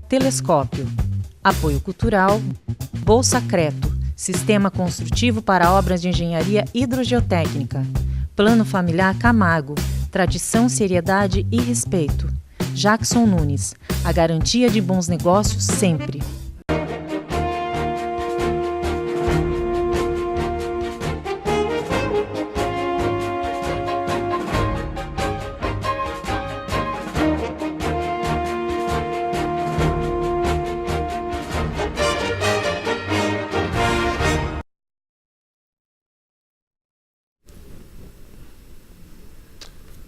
Telescópio. Apoio cultural. Bolsa Creto, Sistema Construtivo para Obras de Engenharia Hidrogeotécnica. Plano Familiar Camargo, tradição, seriedade e respeito. Jackson Nunes, a garantia de bons negócios sempre.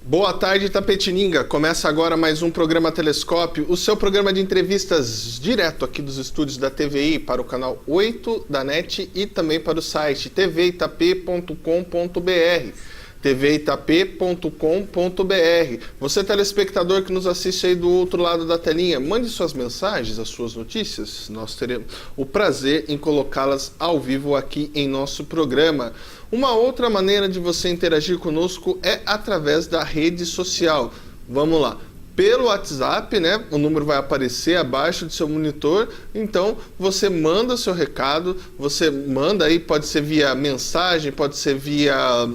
Boa tarde, Itapetininga. Começa agora mais um programa Telescópio, o seu programa de entrevistas direto aqui dos estúdios da TVI para o canal 8 da NET e também para o site tvitap.com.br. tvitap.com.br. Você, telespectador que nos assiste aí do outro lado da telinha, mande suas mensagens, as suas notícias. Nós teremos o prazer em colocá-las ao vivo aqui em nosso programa. Uma outra maneira de você interagir conosco é através da rede social. Vamos lá. Pelo WhatsApp, né? O número vai aparecer abaixo do seu monitor. Então, você manda seu recado, você manda aí, pode ser via mensagem, pode ser via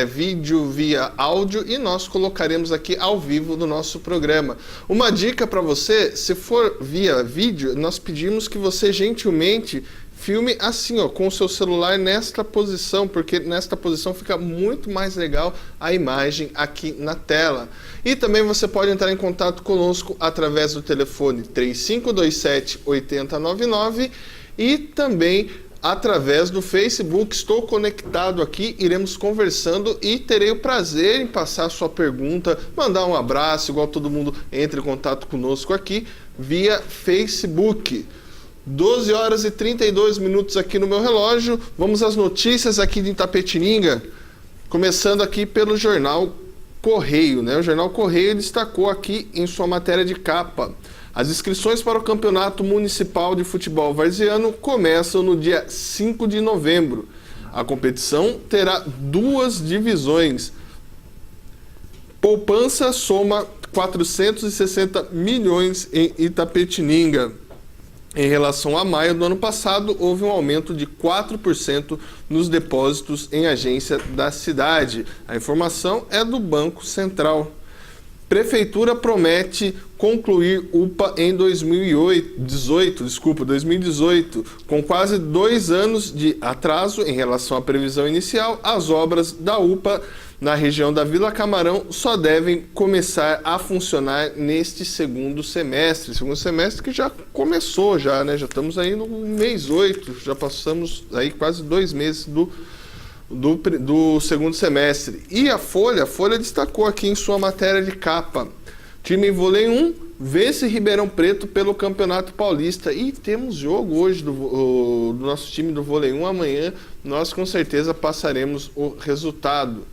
vídeo, via áudio, e nós colocaremos aqui ao vivo no nosso programa. Uma dica para você, se for via vídeo, nós pedimos que você gentilmente filme assim, ó, com o seu celular nesta posição, porque nesta posição fica muito mais legal a imagem aqui na tela. E também você pode entrar em contato conosco através do telefone 3527-8099 e também através do Facebook. Estou conectado aqui, iremos conversando e terei o prazer em passar a sua pergunta, mandar um abraço, igual todo mundo entra em contato conosco aqui via Facebook. 12 horas e 32 minutos aqui no meu relógio. Vamos às notícias aqui de Itapetininga, começando aqui pelo Jornal Correio, né? O Jornal Correio destacou aqui em sua matéria de capa: as inscrições para o Campeonato Municipal de Futebol Varziano começam no dia 5 de novembro. A competição terá duas divisões. Poupança soma 460 milhões em Itapetininga. Em relação a maio do ano passado, houve um aumento de 4% nos depósitos em agência da cidade. A informação é do Banco Central. Prefeitura promete concluir UPA em 2018, com quase 2 anos de atraso em relação à previsão inicial. As obras da UPA na região da Vila Camarão só devem começar a funcionar neste segundo semestre. Segundo semestre que já começou, né? Já estamos aí no mês 8, já passamos aí quase 2 meses do segundo semestre. E a Folha destacou aqui em sua matéria de capa: time vôlei 1 vence Ribeirão Preto pelo Campeonato Paulista. E temos jogo hoje do nosso time do vôlei 1. Amanhã nós com certeza passaremos o resultado.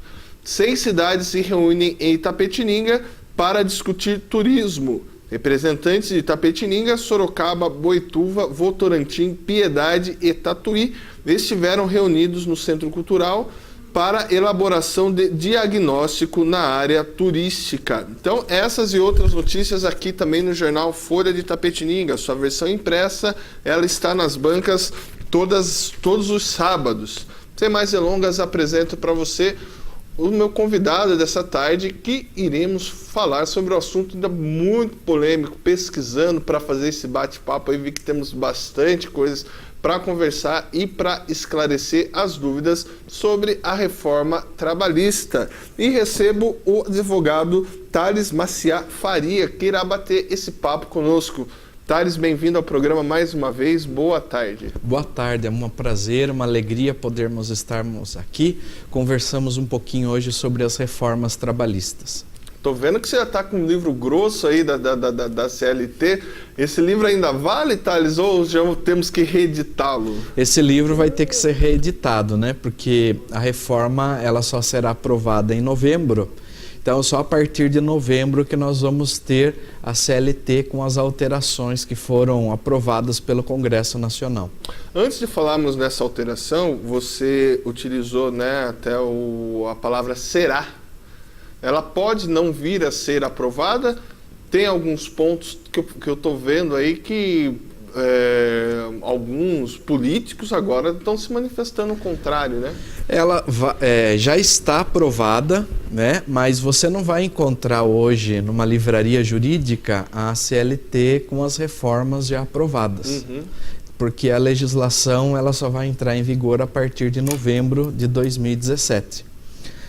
6 cidades se reúnem em Itapetininga para discutir turismo. Representantes de Itapetininga, Sorocaba, Boituva, Votorantim, Piedade e Tatuí estiveram reunidos no Centro Cultural para elaboração de diagnóstico na área turística. Então, essas e outras notícias aqui também no jornal Folha de Itapetininga. Sua versão impressa, ela está nas bancas todos os sábados. Sem mais delongas, apresento para você o meu convidado dessa tarde, que iremos falar sobre o assunto ainda muito polêmico, pesquisando para fazer esse bate-papo aí. Vi que temos bastante coisas para conversar e para esclarecer as dúvidas sobre a reforma trabalhista. E recebo o advogado Thales Maciá Faria, que irá bater esse papo conosco. Thales, bem-vindo ao programa mais uma vez. Boa tarde. Boa tarde, é um prazer, uma alegria podermos estarmos aqui. Conversamos um pouquinho hoje sobre as reformas trabalhistas. Tô vendo que você já está com um livro grosso aí da CLT. Esse livro ainda vale, Thales, ou já temos que reeditá-lo? Esse livro vai ter que ser reeditado, né? Porque a reforma ela só será aprovada em novembro. Então, só a partir de novembro que nós vamos ter a CLT com as alterações que foram aprovadas pelo Congresso Nacional. Antes de falarmos nessa alteração, você utilizou, né, até a palavra será. Ela pode não vir a ser aprovada. tem alguns pontos que eu estou vendo aí que alguns políticos agora estão se manifestando o contrário, né? Ela já está aprovada, né? Mas você não vai encontrar hoje numa livraria jurídica a CLT com as reformas já aprovadas. Porque a legislação ela só vai entrar em vigor a partir de novembro de 2017.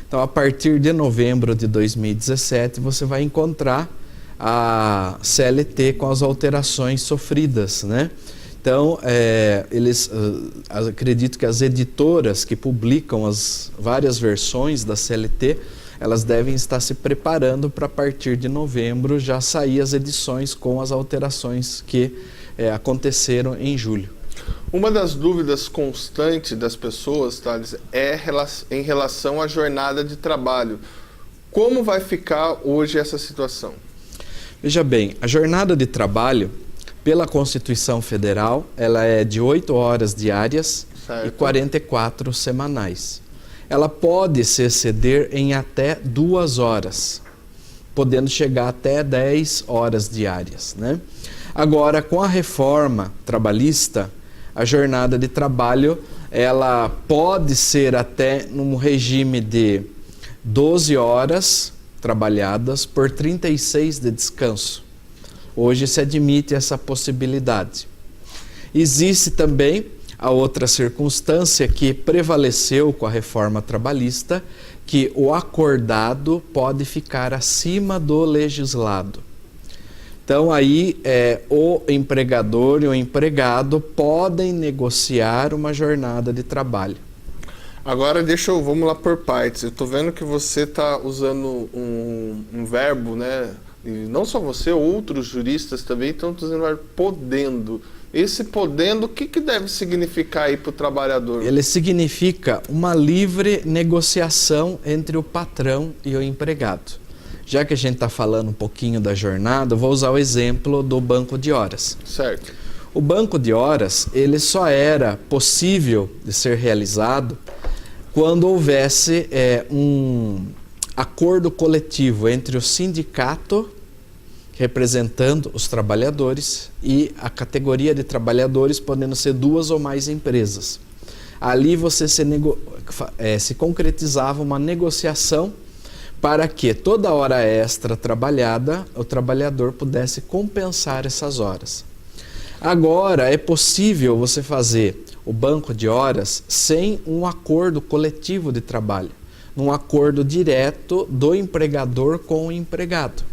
Então, a partir de novembro de 2017, você vai encontrar a CLT com as alterações sofridas, né? Então, acredito que as editoras que publicam as várias versões da CLT, elas devem estar se preparando para, a partir de novembro, já sair as edições com as alterações que aconteceram em julho. Uma das dúvidas constantes das pessoas, Thales, é em relação à jornada de trabalho. Como vai ficar hoje essa situação? Veja bem, a jornada de trabalho, pela Constituição Federal, ela é de 8 horas diárias e 44 semanais. Ela pode se exceder em até 2 horas, podendo chegar até 10 horas diárias, né? Agora, com a reforma trabalhista, a jornada de trabalho ela pode ser até num regime de 12 horas trabalhadas por 36 de descanso. Hoje se admite essa possibilidade. Existe também a outra circunstância que prevaleceu com a reforma trabalhista, que o acordado pode ficar acima do legislado. Então aí o empregador e o empregado podem negociar uma jornada de trabalho. Agora vamos lá por partes. Eu estou vendo que você está usando um verbo, né? E não só você, outros juristas também estão usando o verbo podendo. Esse podendo, o que deve significar aí para o trabalhador? Ele significa uma livre negociação entre o patrão e o empregado. Já que a gente está falando um pouquinho da jornada, eu vou usar o exemplo do banco de horas. Certo. O banco de horas, ele só era possível de ser realizado quando houvesse um acordo coletivo entre o sindicato, representando os trabalhadores, e a categoria de trabalhadores, podendo ser 2 ou mais empresas. Ali você se concretizava uma negociação para que toda hora extra trabalhada, o trabalhador pudesse compensar essas horas. Agora, é possível você fazer o banco de horas sem um acordo coletivo de trabalho, num acordo direto do empregador com o empregado.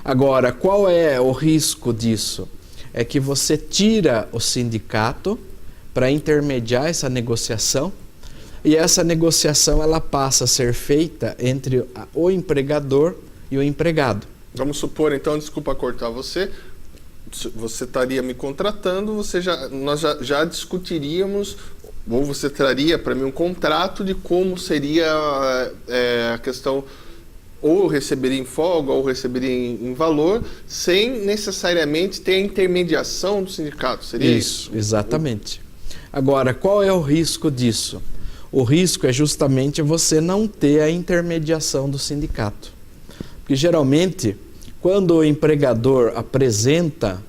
Agora, qual é o risco disso? É que você tira o sindicato para intermediar essa negociação, e essa negociação ela passa a ser feita entre o empregador e o empregado. Vamos supor, então, desculpa cortar você estaria me contratando, nós já discutiríamos, ou você traria para mim um contrato de como seria a questão, ou eu receberia em folga, ou receberia em valor, sem necessariamente ter a intermediação do sindicato, seria isso? Isso, exatamente. Agora, qual é o risco disso? O risco é justamente você não ter a intermediação do sindicato. Porque geralmente, quando o empregador apresenta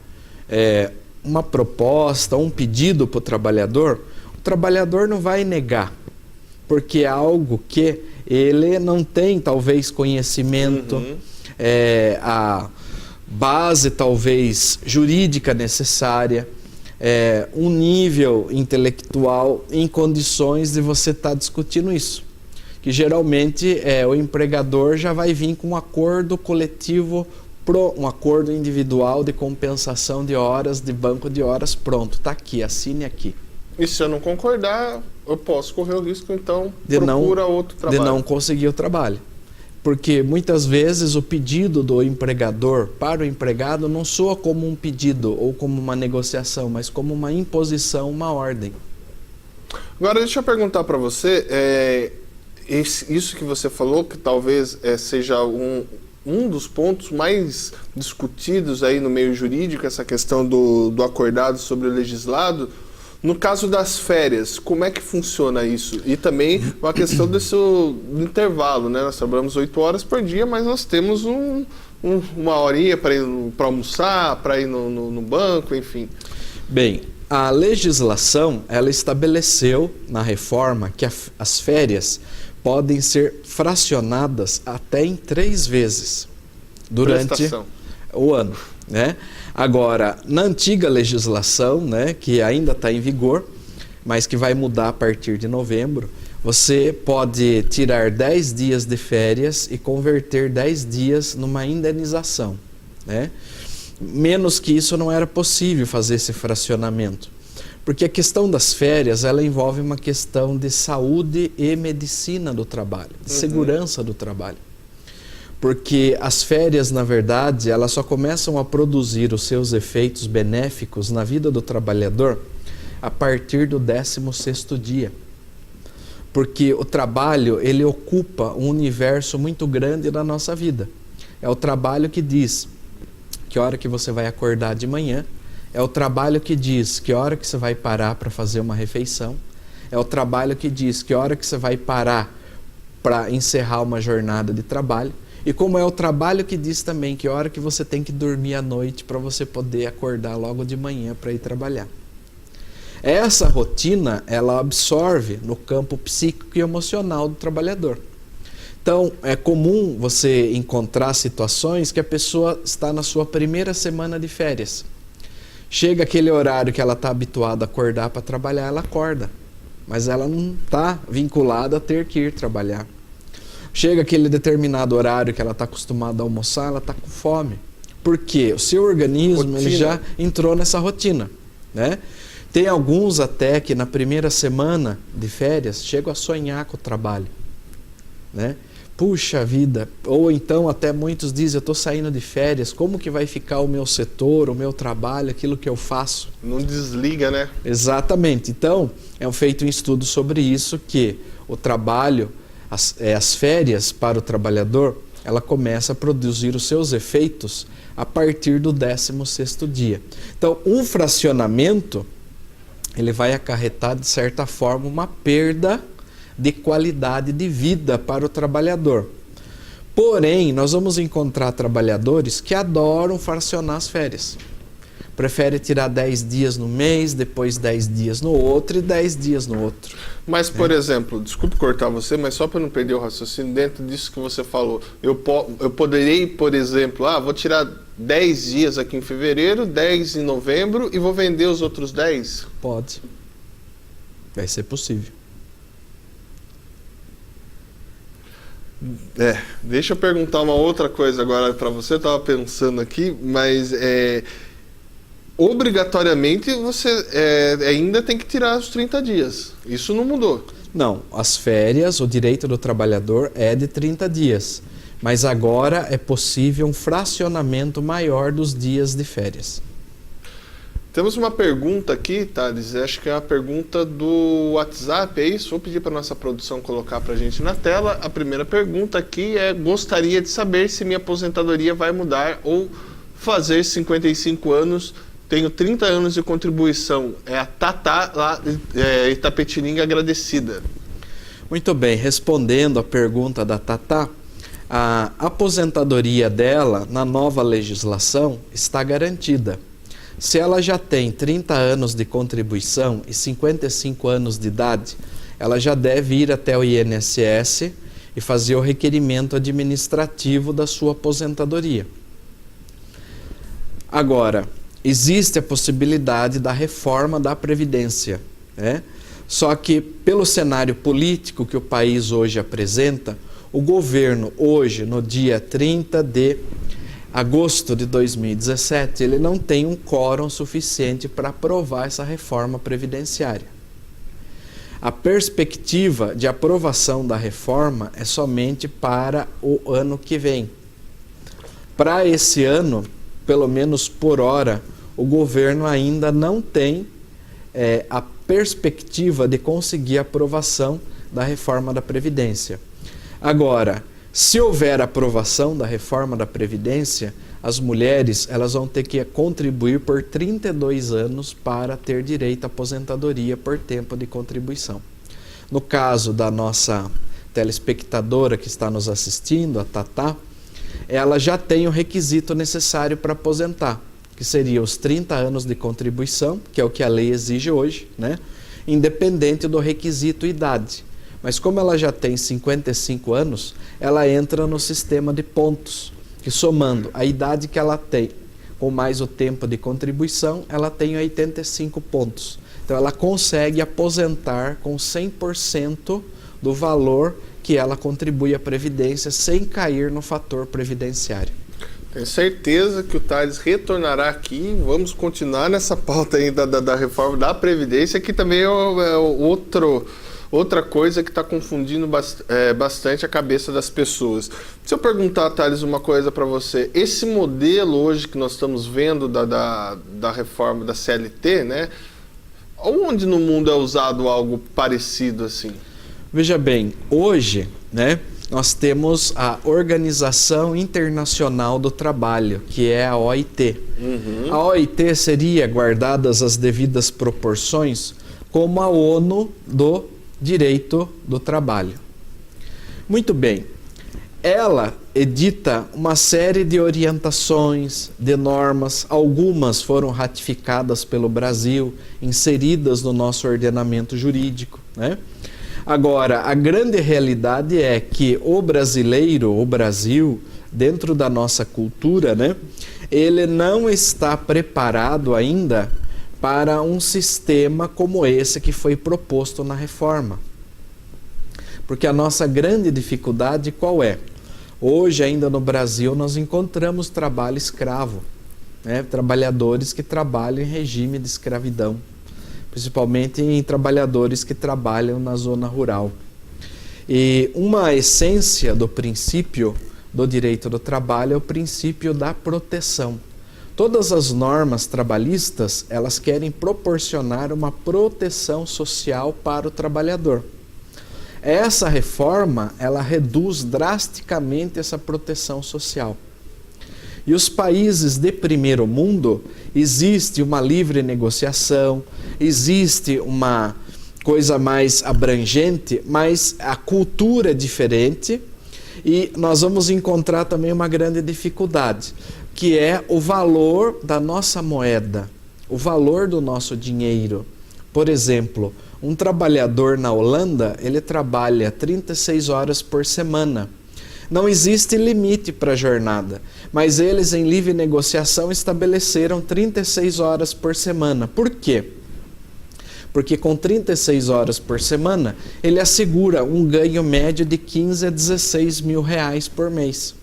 uma proposta, um pedido para o trabalhador não vai negar, porque é algo que ele não tem talvez conhecimento, a base talvez jurídica necessária, um nível intelectual em condições de você estar discutindo isso. Que geralmente o empregador já vai vir com um acordo coletivo, um acordo individual de compensação de horas, de banco de horas, pronto, está aqui, assine aqui. E se eu não concordar, eu posso correr o risco, então, procura outro trabalho. De não conseguir o trabalho. Porque muitas vezes o pedido do empregador para o empregado não soa como um pedido ou como uma negociação, mas como uma imposição, uma ordem. Agora, deixa eu perguntar para você, isso que você falou, que talvez seja um dos pontos mais discutidos aí no meio jurídico, essa questão do acordado sobre o legislado. No caso das férias, como é que funciona isso? E também a questão desse intervalo, né? Nós trabalhamos 8 horas por dia, mas nós temos uma horinha para ir para almoçar, para ir no banco, enfim. Bem, a legislação, ela estabeleceu na reforma que as férias podem ser fracionadas até em 3 vezes durante o ano, né? Agora, na antiga legislação, né, que ainda está em vigor, mas que vai mudar a partir de novembro, você pode tirar 10 dias de férias e converter 10 dias numa indenização, né? Menos que isso não era possível fazer esse fracionamento. Porque a questão das férias, ela envolve uma questão de saúde e medicina do trabalho, de segurança do trabalho. Porque as férias, na verdade, elas só começam a produzir os seus efeitos benéficos na vida do trabalhador a partir do 16º dia. Porque o trabalho, ele ocupa um universo muito grande da nossa vida. É o trabalho que diz que hora que você vai acordar de manhã, é o trabalho que diz que hora que você vai parar para fazer uma refeição, é o trabalho que diz que hora que você vai parar para encerrar uma jornada de trabalho, e como é o trabalho que diz também que hora que você tem que dormir à noite para você poder acordar logo de manhã para ir trabalhar. Essa rotina, ela absorve no campo psíquico e emocional do trabalhador. Então, é comum você encontrar situações que a pessoa está na sua primeira semana de férias. Chega aquele horário que ela está habituada a acordar para trabalhar, ela acorda. Mas ela não está vinculada a ter que ir trabalhar. Chega aquele determinado horário que ela está acostumada a almoçar, ela está com fome. Por quê? O seu organismo ele já entrou nessa rotina, né? Tem alguns até que na primeira semana de férias chegam a sonhar com o trabalho, né? Puxa vida, ou então até muitos dizem, eu estou saindo de férias, como que vai ficar o meu setor, o meu trabalho, aquilo que eu faço? Não desliga, né? Exatamente. Então, é feito um estudo sobre isso, que o trabalho, as férias para o trabalhador, ela começa a produzir os seus efeitos a partir do 16º dia. Então, um fracionamento, ele vai acarretar, de certa forma, uma perda de qualidade de vida para o trabalhador. Porém, nós vamos encontrar trabalhadores que adoram fracionar as férias. Prefere tirar 10 dias no mês, depois 10 dias no outro e 10 dias no outro. Mas, por exemplo, desculpe cortar você, mas só para não perder o raciocínio, dentro disso que você falou, eu poderia, por exemplo, vou tirar 10 dias aqui em fevereiro, 10 em novembro e vou vender os outros 10? Pode. Vai ser possível. Deixa eu perguntar uma outra coisa agora para você, eu estava pensando aqui, mas obrigatoriamente você ainda tem que tirar os 30 dias, isso não mudou? Não, as férias, o direito do trabalhador é de 30 dias, mas agora é possível um fracionamento maior dos dias de férias. Temos uma pergunta aqui, Thales, acho que é a pergunta do WhatsApp, é isso? Vou pedir para a nossa produção colocar para a gente na tela. A primeira pergunta aqui é: gostaria de saber se minha aposentadoria vai mudar ou fazer 55 anos, tenho 30 anos de contribuição. É a Tatá, lá de Itapetininga, agradecida. Muito bem, respondendo a pergunta da Tatá, a aposentadoria dela, na nova legislação, está garantida. Se ela já tem 30 anos de contribuição e 55 anos de idade, ela já deve ir até o INSS e fazer o requerimento administrativo da sua aposentadoria. Agora, existe a possibilidade da reforma da Previdência, né? Só que, pelo cenário político que o país hoje apresenta, o governo hoje, no dia 30 de agosto de 2017, ele não tem um quórum suficiente para aprovar essa reforma previdenciária. A perspectiva de aprovação da reforma é somente para o ano que vem. Para esse ano, pelo menos por hora, o governo ainda não tem a perspectiva de conseguir a aprovação da reforma da Previdência. Agora, se houver aprovação da reforma da Previdência, as mulheres elas vão ter que contribuir por 32 anos para ter direito à aposentadoria por tempo de contribuição. No caso da nossa telespectadora que está nos assistindo, a Tatá, ela já tem o requisito necessário para aposentar, que seria os 30 anos de contribuição, que é o que a lei exige hoje, né? Independente do requisito idade. Mas como ela já tem 55 anos, ela entra no sistema de pontos, que somando a idade que ela tem com mais o tempo de contribuição, ela tem 85 pontos. Então ela consegue aposentar com 100% do valor que ela contribui à Previdência sem cair no fator previdenciário. Tenho certeza que o Thales retornará aqui. Vamos continuar nessa pauta ainda da reforma da Previdência, que também é outra coisa que está confundindo bastante a cabeça das pessoas. Se eu perguntar, Thales, uma coisa para você, esse modelo hoje que nós estamos vendo da reforma da CLT, né? Onde no mundo é usado algo parecido assim? Veja bem, hoje, né, nós temos a Organização Internacional do Trabalho, que é a OIT. A OIT seria, guardadas as devidas proporções, como a ONU do Direito do Trabalho. Muito bem, ela edita uma série de orientações, de normas, algumas foram ratificadas pelo Brasil, inseridas no nosso ordenamento jurídico, né? Agora, a grande realidade é que o brasileiro, o Brasil, dentro da nossa cultura, né, ele não está preparado ainda para um sistema como esse que foi proposto na reforma. Porque a nossa grande dificuldade qual é? Hoje, ainda no Brasil, nós encontramos trabalho escravo, né, trabalhadores que trabalham em regime de escravidão, principalmente em trabalhadores que trabalham na zona rural. E uma essência do princípio do direito do trabalho é o princípio da proteção. Todas as normas trabalhistas, elas querem proporcionar uma proteção social para o trabalhador. Essa reforma, ela reduz drasticamente essa proteção social. E os países de primeiro mundo, existe uma livre negociação, existe uma coisa mais abrangente, mas a cultura é diferente e nós vamos encontrar também uma grande dificuldade, que é o valor da nossa moeda, o valor do nosso dinheiro. Por exemplo, um trabalhador na Holanda, ele trabalha 36 horas por semana. Não existe limite para a jornada, mas eles em livre negociação estabeleceram 36 horas por semana. Por quê? Porque com 36 horas por semana, ele assegura um ganho médio de 15 a 16 mil reais por mês.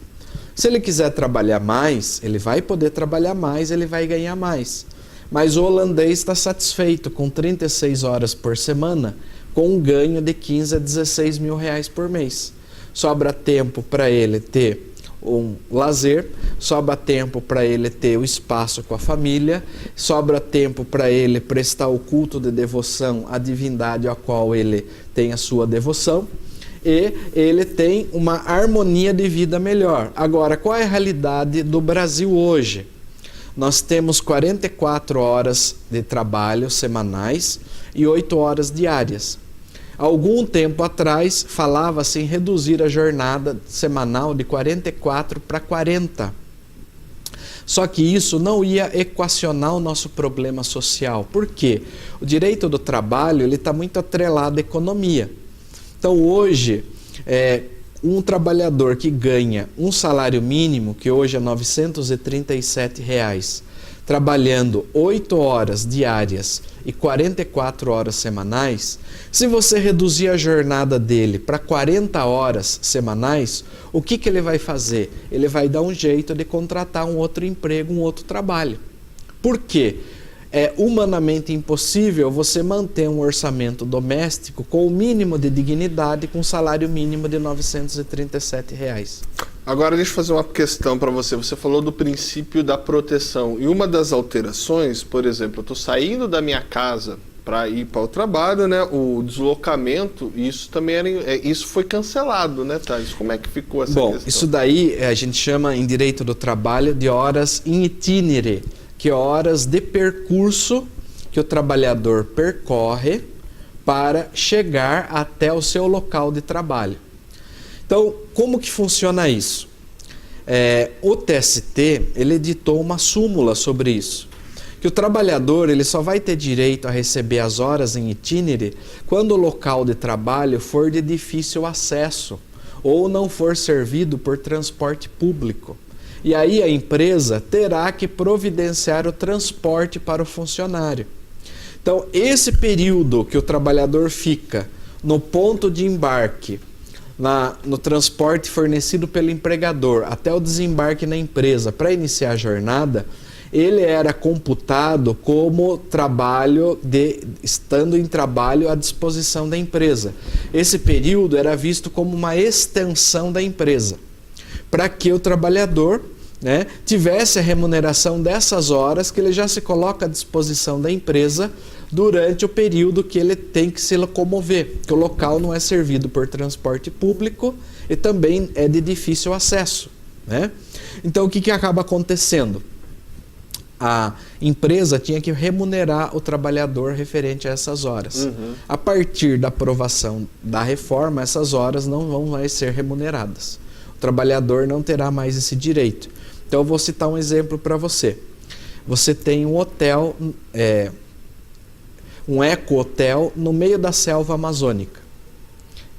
Se ele quiser trabalhar mais, ele vai poder trabalhar mais, ele vai ganhar mais. Mas o holandês está satisfeito com 36 horas por semana, com um ganho de 15 a 16 mil reais por mês. Sobra tempo para ele ter um lazer, sobra tempo para ele ter o espaço com a família, sobra tempo para ele prestar o culto de devoção à divindade a qual ele tem a sua devoção, e ele tem uma harmonia de vida melhor. Agora, qual é a realidade do Brasil hoje? Nós temos 44 horas de trabalho semanais e 8 horas diárias. Algum tempo atrás, falava-se em reduzir a jornada semanal de 44 para 40. Só que isso não ia equacionar o nosso problema social. Por quê? O direito do trabalho está muito atrelado à economia. Então, hoje, um trabalhador que ganha um salário mínimo, que hoje é R$ 937, trabalhando 8 horas diárias e 44 horas semanais, se você reduzir a jornada dele para 40 horas semanais, o que ele vai fazer? Ele vai dar um jeito de contratar um outro emprego, um outro trabalho. Por quê? É humanamente impossível você manter um orçamento doméstico com o mínimo de dignidade, com um salário mínimo de R$ 937. Agora deixa eu fazer uma questão para você. Você falou do princípio da proteção. E uma das alterações, por exemplo, eu estou saindo da minha casa para ir para o trabalho, né? O deslocamento, isso também isso foi cancelado, né, Thales? Como é que ficou essa questão? Bom, isso daí a gente chama em direito do trabalho de horas in itinere, que é horas de percurso que o trabalhador percorre para chegar até o seu local de trabalho. Então, como que funciona isso? O TST, ele editou uma súmula sobre isso, que o trabalhador ele só vai ter direito a receber as horas em itinere quando o local de trabalho for de difícil acesso ou não for servido por transporte público. E aí a empresa terá que providenciar o transporte para o funcionário. Então, esse período que o trabalhador fica no ponto de embarque, no transporte fornecido pelo empregador, até o desembarque na empresa para iniciar a jornada, ele era computado como trabalho estando em trabalho à disposição da empresa. Esse período era visto como uma extensão da empresa, para que o trabalhador, né, tivesse a remuneração dessas horas que ele já se coloca à disposição da empresa durante o período que ele tem que se locomover, que o local não é servido por transporte público e também é de difícil acesso, né? Então, o que acaba acontecendo? A empresa tinha que remunerar o trabalhador referente a essas horas. A partir da aprovação da reforma, essas horas não vão mais ser remuneradas. O trabalhador não terá mais esse direito. Então, eu vou citar um exemplo para você. Você tem um hotel, um eco-hotel no meio da selva amazônica,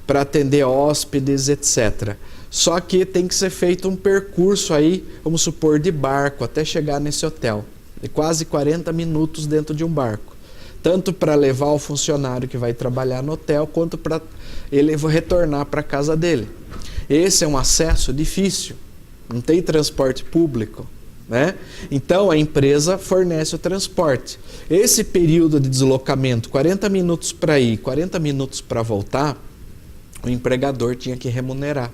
para atender hóspedes, etc. Só que tem que ser feito um percurso aí, vamos supor, de barco até chegar nesse hotel. De quase 40 minutos dentro de um barco. Tanto para levar o funcionário que vai trabalhar no hotel, quanto para ele retornar para a casa dele. Esse é um acesso difícil. Não tem transporte público, né? Então a empresa fornece o transporte. Esse período de deslocamento, 40 minutos para ir, 40 minutos para voltar, o empregador tinha que remunerar.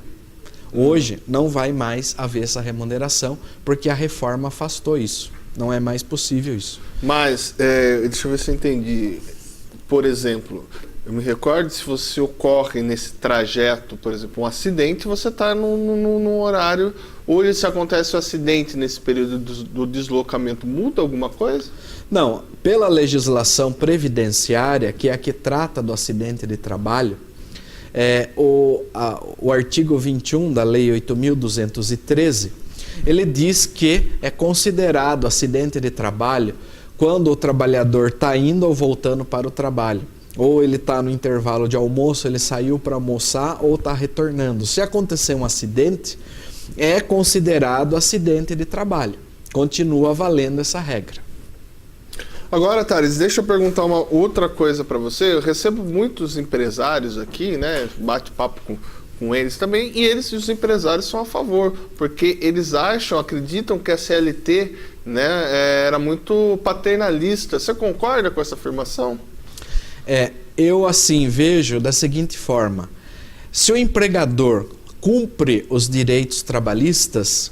Hoje não vai mais haver essa remuneração, porque a reforma afastou isso. Não é mais possível isso. Mas, deixa eu ver se eu entendi. Por exemplo, eu me recordo, se você ocorre nesse trajeto, por exemplo, um acidente, você está num horário. Hoje, se acontece um acidente nesse período do deslocamento, muda alguma coisa? Não. Pela legislação previdenciária, que é a que trata do acidente de trabalho, o artigo 21 da Lei 8.213, ele diz que é considerado acidente de trabalho quando o trabalhador está indo ou voltando para o trabalho. Ou ele está no intervalo de almoço, ele saiu para almoçar ou está retornando. Se acontecer um acidente, é considerado acidente de trabalho. Continua valendo essa regra. Agora, Thales, deixa eu perguntar uma outra coisa para você. Eu recebo muitos empresários aqui, né? Bate-papo com eles também, e os empresários são a favor, porque eles acreditam que a CLT, né, era muito paternalista. Você concorda com essa afirmação? Eu assim vejo da seguinte forma: se o empregador cumpre os direitos trabalhistas,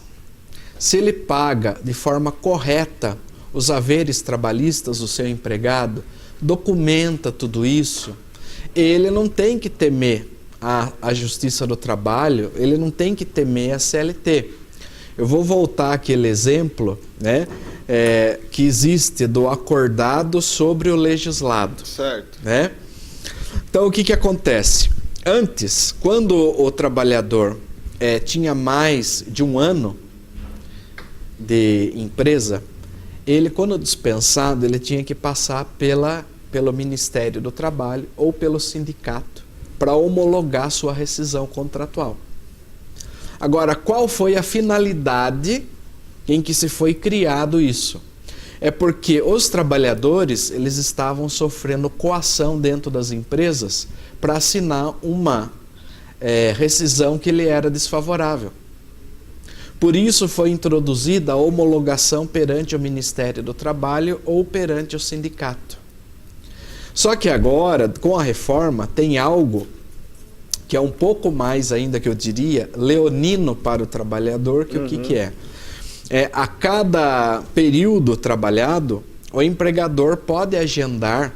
se ele paga de forma correta os haveres trabalhistas do seu empregado, documenta tudo isso, ele não tem que temer a Justiça do Trabalho, ele não tem que temer a CLT. Eu vou voltar àquele exemplo, né, que existe do acordado sobre o legislado. Certo. Né? Então, o que acontece? Antes, quando o trabalhador tinha mais de um ano de empresa, ele, quando dispensado, ele tinha que passar pelo Ministério do Trabalho ou pelo sindicato para homologar sua rescisão contratual. Agora, qual foi a finalidade em que se foi criado isso? É porque os trabalhadores, eles estavam sofrendo coação dentro das empresas para assinar uma rescisão que lhe era desfavorável. Por isso foi introduzida a homologação perante o Ministério do Trabalho ou perante o sindicato. Só que agora, com a reforma, tem algo que é um pouco mais ainda, que eu diria, leonino para o trabalhador, que o que é? A cada período trabalhado, o empregador pode agendar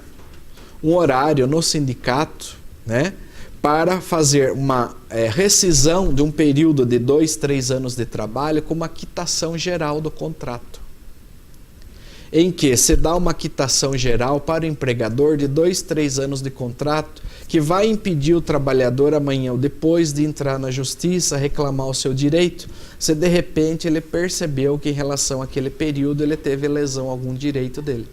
um horário no sindicato, né, para fazer uma rescisão de um período de 2, 3 anos de trabalho com uma quitação geral do contrato. em que se dá uma quitação geral para o empregador de 2, 3 anos de contrato, que vai impedir o trabalhador amanhã ou depois de entrar na justiça, reclamar o seu direito, se de repente ele percebeu que em relação àquele período ele teve lesão a algum direito dele.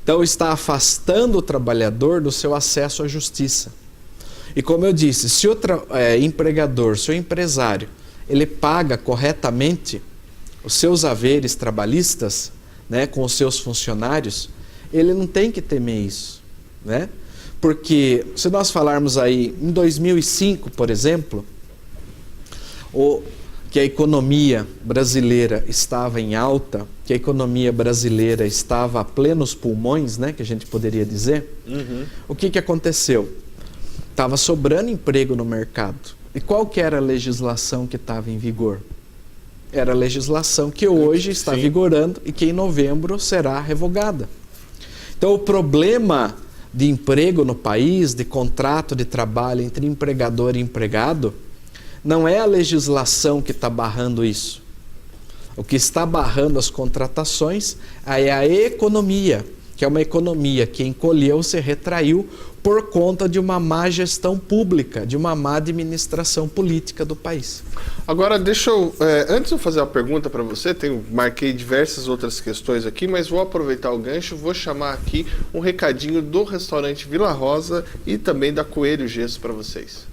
Então está afastando o trabalhador do seu acesso à justiça. E como eu disse, se o empregador, se o empresário, ele paga corretamente os seus haveres trabalhistas, né, com os seus funcionários, ele não tem que temer isso, né? Porque se nós falarmos aí em 2005, por exemplo, que a economia brasileira estava em alta, que a economia brasileira estava a plenos pulmões, né, que a gente poderia dizer, o que aconteceu? Estava sobrando emprego no mercado. E qual que era a legislação que estava em vigor? Era a legislação que hoje está vigorando e que em novembro será revogada. Então o problema de emprego no país, de contrato de trabalho entre empregador e empregado, não é a legislação que está barrando isso. O que está barrando as contratações é a economia, que é uma economia que encolheu, se retraiu por conta de uma má gestão pública, de uma má administração política do país. Agora, deixa eu, antes de eu fazer uma pergunta para você, marquei diversas outras questões aqui, mas vou aproveitar o gancho, vou chamar aqui um recadinho do restaurante Vila Rosa e também da Coelho Gesso para vocês.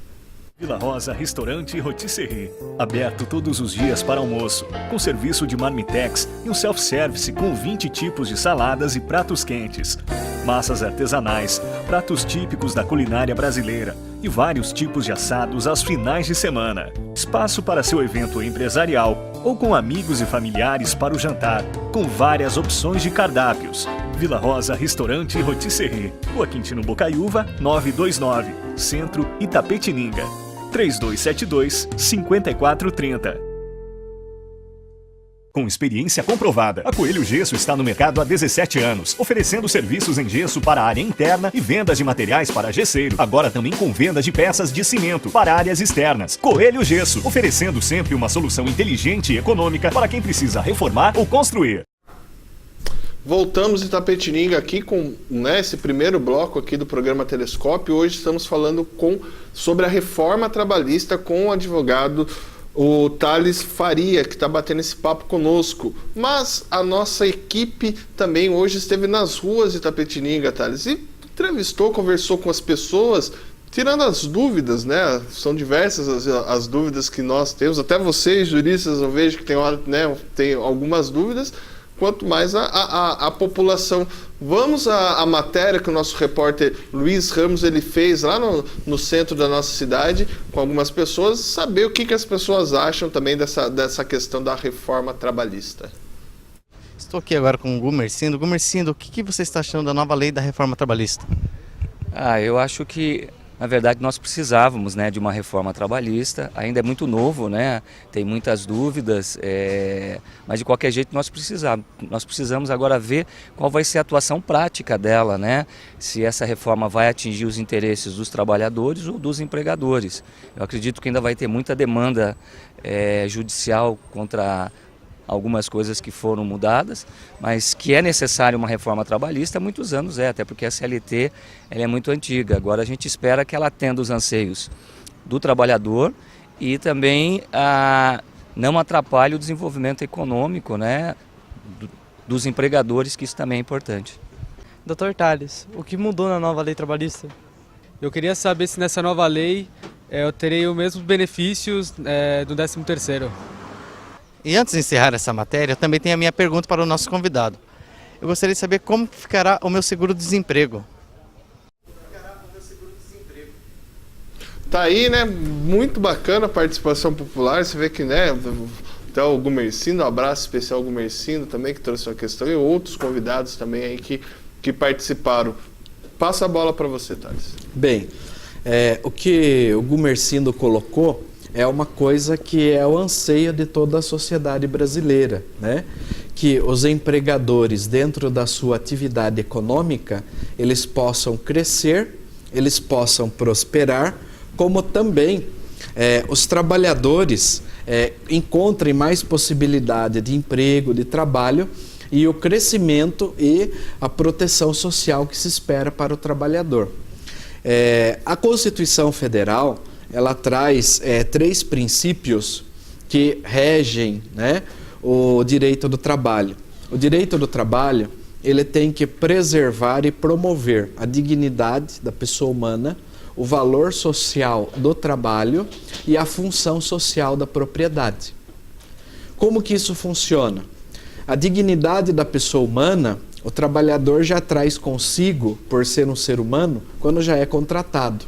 Vila Rosa Restaurante e Rotisserie, aberto todos os dias para almoço, com serviço de marmitex e um self-service com 20 tipos de saladas e pratos quentes, massas artesanais, pratos típicos da culinária brasileira e vários tipos de assados aos finais de semana. Espaço para seu evento empresarial ou com amigos e familiares para o jantar, com várias opções de cardápios. Vila Rosa Restaurante e Rotisserie, Rua Quintino Bocaiúva, 929, Centro, Itapetininga. 3272-5430. Com experiência comprovada, a Coelho Gesso está no mercado há 17 anos, oferecendo serviços em gesso para a área interna e vendas de materiais para gesseiro. Agora também com venda de peças de cimento para áreas externas. Coelho Gesso, oferecendo sempre uma solução inteligente e econômica para quem precisa reformar ou construir. Voltamos em Itapetininga aqui com esse primeiro bloco aqui do programa Telescópio. Hoje estamos falando sobre a reforma trabalhista com o advogado o Thales Faria, que está batendo esse papo conosco. Mas a nossa equipe também hoje esteve nas ruas de Itapetininga, Thales, e entrevistou, conversou com as pessoas, tirando as dúvidas, né? São diversas as dúvidas que nós temos. Até vocês, juristas, eu vejo que tem algumas dúvidas. Quanto mais a população. Vamos à matéria que o nosso repórter Luiz Ramos ele fez lá no centro da nossa cidade, com algumas pessoas, saber o que as pessoas acham também dessa questão da reforma trabalhista. Estou aqui agora com o Gumercindo. Gumercindo, o que você está achando da nova lei da reforma trabalhista? Eu acho que, na verdade, nós precisávamos, né, de uma reforma trabalhista. Ainda é muito novo, né? Tem muitas dúvidas, mas de qualquer jeito nós precisamos agora ver qual vai ser a atuação prática dela, né? Se essa reforma vai atingir os interesses dos trabalhadores ou dos empregadores. Eu acredito que ainda vai ter muita demanda judicial contra algumas coisas que foram mudadas, mas que é necessário uma reforma trabalhista há muitos anos, até porque a CLT ela é muito antiga. Agora a gente espera que ela atenda os anseios do trabalhador e também não atrapalhe o desenvolvimento econômico, né, dos empregadores, que isso também é importante. Dr. Thales, o que mudou na nova lei trabalhista? Eu queria saber se nessa nova lei eu terei os mesmos benefícios do 13º. E antes de encerrar essa matéria, eu também tenho a minha pergunta para o nosso convidado. Eu gostaria de saber como ficará o meu seguro-desemprego. Tá aí, né? Muito bacana a participação popular. Você vê que, né? Até o Gumercindo, um abraço especial ao Gumercindo também, que trouxe a questão, e outros convidados também aí que participaram. Passa a bola para você, Thales. Bem, o que o Gumercindo colocou é uma coisa que é o anseio de toda a sociedade brasileira, né? Que os empregadores, dentro da sua atividade econômica, eles possam crescer, eles possam prosperar, como também os trabalhadores encontrem mais possibilidade de emprego, de trabalho, e o crescimento e a proteção social que se espera para o trabalhador. A Constituição Federal, ela traz 3 princípios que regem, né, o direito do trabalho. O direito do trabalho, ele tem que preservar e promover a dignidade da pessoa humana, o valor social do trabalho e a função social da propriedade. Como que isso funciona? A dignidade da pessoa humana, o trabalhador já traz consigo, por ser um ser humano, quando já é contratado.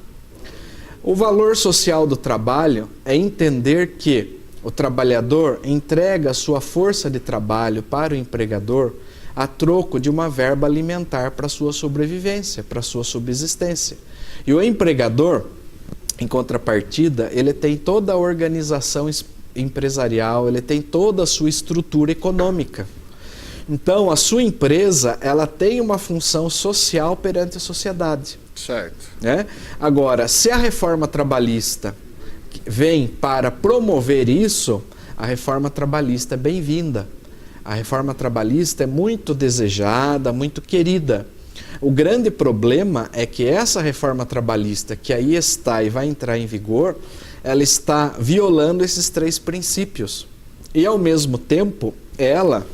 O valor social do trabalho é entender que o trabalhador entrega a sua força de trabalho para o empregador a troco de uma verba alimentar para a sua sobrevivência, para a sua subsistência. E o empregador, em contrapartida, ele tem toda a organização empresarial, ele tem toda a sua estrutura econômica. Então, a sua empresa, ela tem uma função social perante a sociedade. Certo. Né? Agora, se a reforma trabalhista vem para promover isso, a reforma trabalhista é bem-vinda. A reforma trabalhista é muito desejada, muito querida. O grande problema é que essa reforma trabalhista que aí está e vai entrar em vigor, ela está violando esses 3 princípios. E, ao mesmo tempo, ela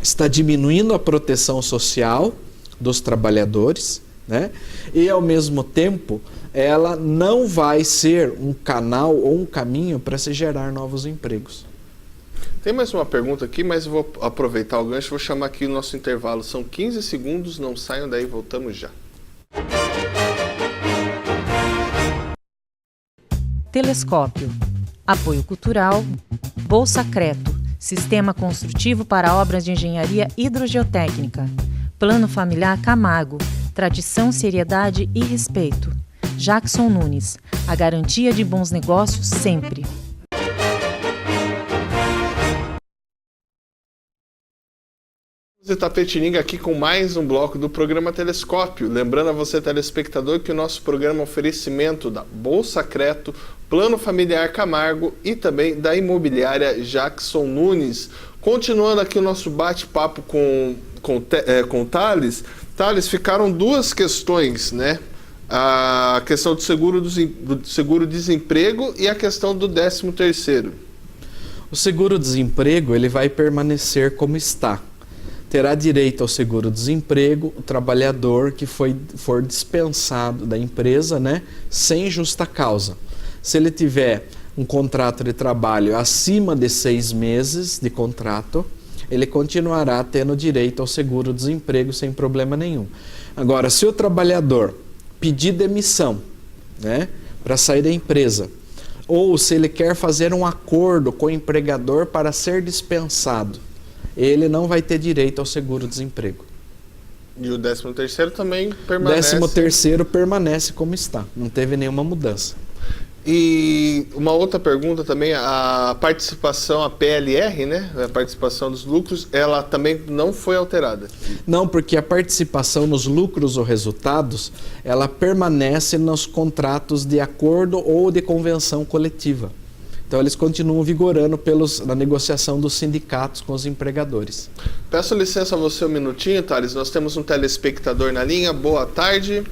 está diminuindo a proteção social dos trabalhadores, né? E, ao mesmo tempo, ela não vai ser um canal ou um caminho para se gerar novos empregos. Tem mais uma pergunta aqui, mas eu vou aproveitar o gancho, vou chamar aqui o nosso intervalo. São 15 segundos, não saiam daí, voltamos já. Telescópio. Apoio Cultural. Bolsa Creto. Sistema construtivo para obras de engenharia hidrogeotécnica. Plano Familiar Camargo. Tradição, seriedade e respeito. Jackson Nunes. A garantia de bons negócios sempre. Itapetininga aqui com mais um bloco do programa Telescópio. Lembrando a você, telespectador, que o nosso programa é um oferecimento da Bolsa Creto, Plano Familiar Camargo e também da imobiliária Jackson Nunes. Continuando aqui o nosso bate-papo com Thales. Thales, ficaram 2 questões, né? A questão do seguro-desemprego e a questão do 13º. O seguro-desemprego, ele vai permanecer como está. Terá direito ao seguro-desemprego o trabalhador que for dispensado da empresa, né, sem justa causa. Se ele tiver um contrato de trabalho acima de 6 meses de contrato, ele continuará tendo direito ao seguro-desemprego sem problema nenhum. Agora, se o trabalhador pedir demissão, né, para sair da empresa, ou se ele quer fazer um acordo com o empregador para ser dispensado, ele não vai ter direito ao seguro-desemprego. E o 13º também permanece? 13º permanece como está, não teve nenhuma mudança. E uma outra pergunta também, a participação, a PLR, né, a participação dos lucros, ela também não foi alterada? Não, porque a participação nos lucros ou resultados, ela permanece nos contratos de acordo ou de convenção coletiva. Então, eles continuam vigorando na negociação dos sindicatos com os empregadores. Peço licença a você um minutinho, Thales. Nós temos um telespectador na linha. Boa tarde.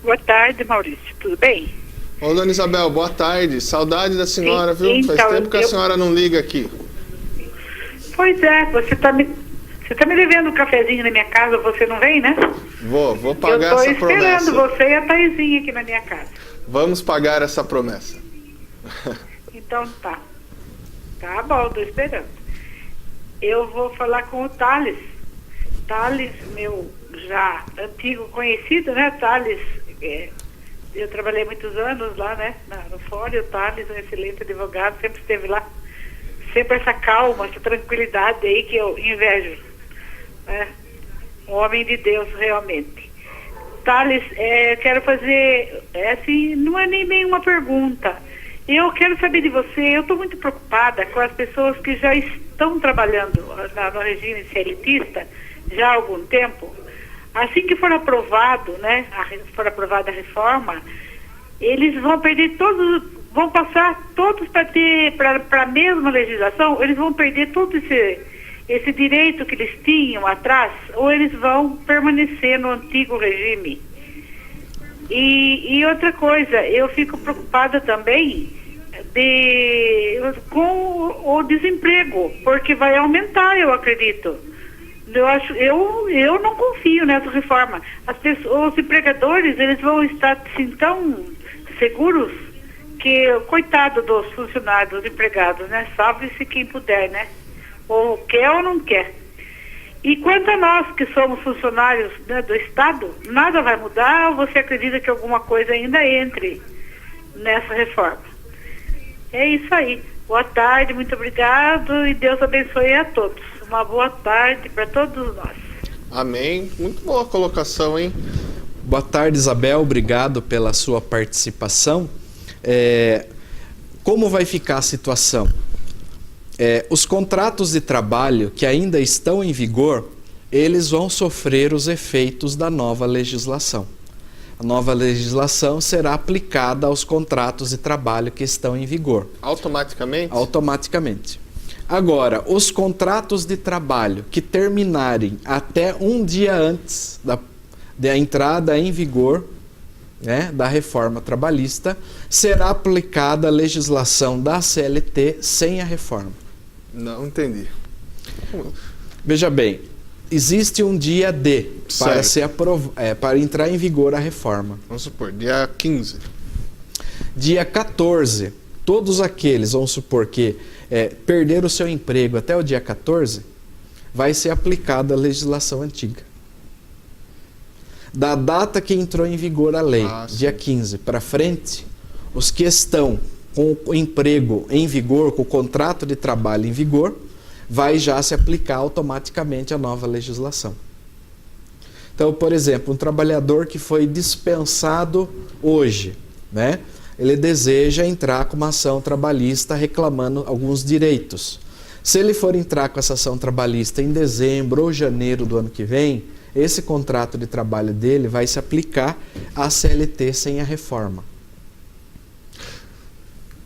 Boa tarde, Maurício. Tudo bem? Ô, dona Isabel, boa tarde. Saudade da senhora, viu? Então, faz tempo que a senhora não liga aqui. Pois é, você tá me devendo um cafezinho na minha casa, você não vem, né? Vou pagar essa promessa. Eu estou esperando você e a Taizinha aqui na minha casa. Vamos pagar essa promessa. Então tá. Tá bom, estou esperando. Eu vou falar com o Thales. Thales, meu já antigo conhecido, né? Thales, eu trabalhei muitos anos lá, né? No Fórum, o Thales, um excelente advogado, sempre esteve lá. Sempre essa calma, essa tranquilidade aí que eu invejo. Né? Um homem de Deus, realmente. Thales, quero fazer, assim, não é nem bem uma pergunta. Eu quero saber de você, eu estou muito preocupada com as pessoas que já estão trabalhando no regime CLTista já há algum tempo. Assim que for aprovado, né, for aprovada a reforma, eles vão perder vão passar todos para a mesma legislação, eles vão perder todo esse direito que eles tinham atrás, ou eles vão permanecer no antigo regime. E outra coisa, eu fico preocupada também com o desemprego, porque vai aumentar, eu acredito. Eu não confio nessa reforma. Os empregadores, eles vão estar assim, tão seguros que, coitado dos funcionários, dos empregados, né? Salve-se quem puder, né? Ou quer ou não quer. E quanto a nós que somos funcionários, né, do Estado, nada vai mudar, ou você acredita que alguma coisa ainda entre nessa reforma? É isso aí. Boa tarde, muito obrigado e Deus abençoe a todos. Uma boa tarde para todos nós. Amém. Muito boa colocação, hein? Boa tarde, Isabel. Obrigado pela sua participação. Como vai ficar a situação? Os contratos de trabalho que ainda estão em vigor, eles vão sofrer os efeitos da nova legislação. A nova legislação será aplicada aos contratos de trabalho que estão em vigor. Automaticamente? Automaticamente. Agora, os contratos de trabalho que terminarem até um dia antes da entrada em vigor, né, da reforma trabalhista, será aplicada a legislação da CLT sem a reforma. Não entendi. Veja bem, existe um dia D para entrar em vigor a reforma. Vamos supor, dia 15. Dia 14, todos aqueles, vamos supor que perderam o seu emprego até o dia 14, vai ser aplicada a legislação antiga. Da data que entrou em vigor a lei, dia 15 para frente, os que estão com o emprego em vigor, com o contrato de trabalho em vigor, vai já se aplicar automaticamente a nova legislação. Então, por exemplo, um trabalhador que foi dispensado hoje, né? Ele deseja entrar com uma ação trabalhista reclamando alguns direitos. Se ele for entrar com essa ação trabalhista em dezembro ou janeiro do ano que vem, esse contrato de trabalho dele vai se aplicar à CLT sem a reforma.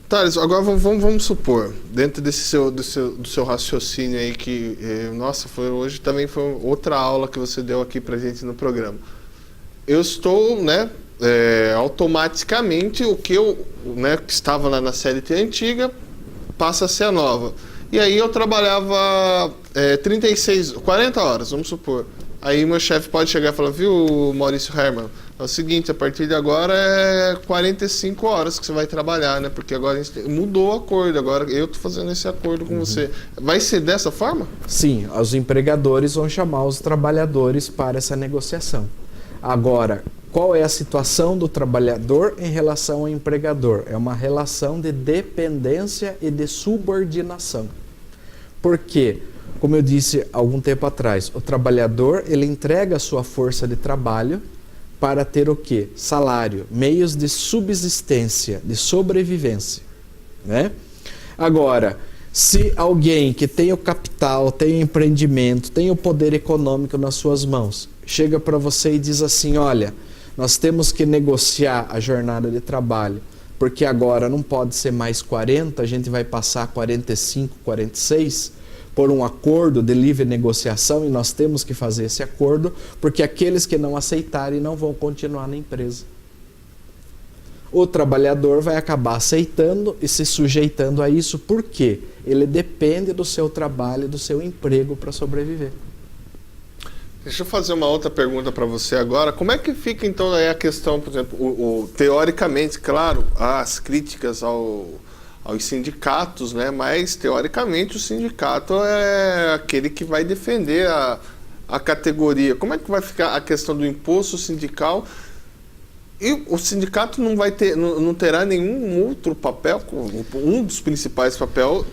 Thales, agora vamos supor, dentro do seu raciocínio aí, que, nossa, hoje também foi outra aula que você deu aqui pra gente no programa. Eu estou, né, automaticamente, o que que estava lá na CLT antiga, passa a ser a nova. E aí eu trabalhava 40 horas, vamos supor. Aí meu chefe pode chegar e falar, viu, Maurício Herman, é o seguinte, a partir de agora é 45 horas que você vai trabalhar, né? Porque agora a gente mudou o acordo, agora eu estou fazendo esse acordo com você. Vai ser dessa forma? Sim, os empregadores vão chamar os trabalhadores para essa negociação. Agora, qual é a situação do trabalhador em relação ao empregador? É uma relação de dependência e de subordinação. Por quê? Como eu disse algum tempo atrás, o trabalhador, ele entrega a sua força de trabalho para ter o quê? Salário, meios de subsistência, de sobrevivência, né? Agora, se alguém que tem o capital, tem o empreendimento, tem o poder econômico nas suas mãos, chega para você e diz assim, olha, nós temos que negociar a jornada de trabalho, porque agora não pode ser mais 40, a gente vai passar 45, 46, por um acordo de livre negociação, e nós temos que fazer esse acordo, porque aqueles que não aceitarem não vão continuar na empresa. O trabalhador vai acabar aceitando e se sujeitando a isso, porque ele depende do seu trabalho, do seu emprego para sobreviver. Deixa eu fazer uma outra pergunta para você agora. Como é que fica então aí a questão, por exemplo, teoricamente, claro, as críticas aos sindicatos, né? Mas teoricamente o sindicato é aquele que vai defender a categoria. Como é que vai ficar a questão do imposto sindical? E o sindicato não terá nenhum outro papel? Um dos principais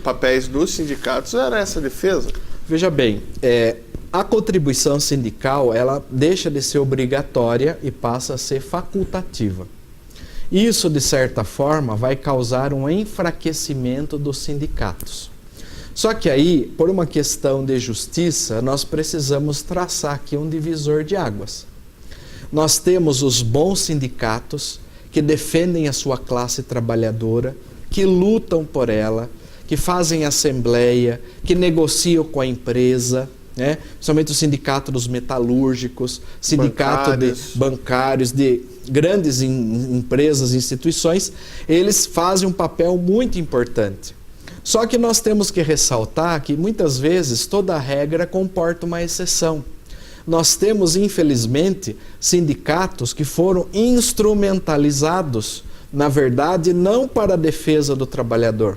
papéis dos sindicatos era essa defesa? Veja bem, a contribuição sindical, ela deixa de ser obrigatória e passa a ser facultativa. Isso, de certa forma, vai causar um enfraquecimento dos sindicatos. Só que aí, por uma questão de justiça, nós precisamos traçar aqui um divisor de águas. Nós temos os bons sindicatos que defendem a sua classe trabalhadora, que lutam por ela, que fazem assembleia, que negociam com a empresa, né? Principalmente o sindicato dos metalúrgicos, sindicato de bancários, de grandes empresas, instituições, eles fazem um papel muito importante. Só que nós temos que ressaltar que muitas vezes toda regra comporta uma exceção. Nós temos, infelizmente, sindicatos que foram instrumentalizados, na verdade, não para a defesa do trabalhador,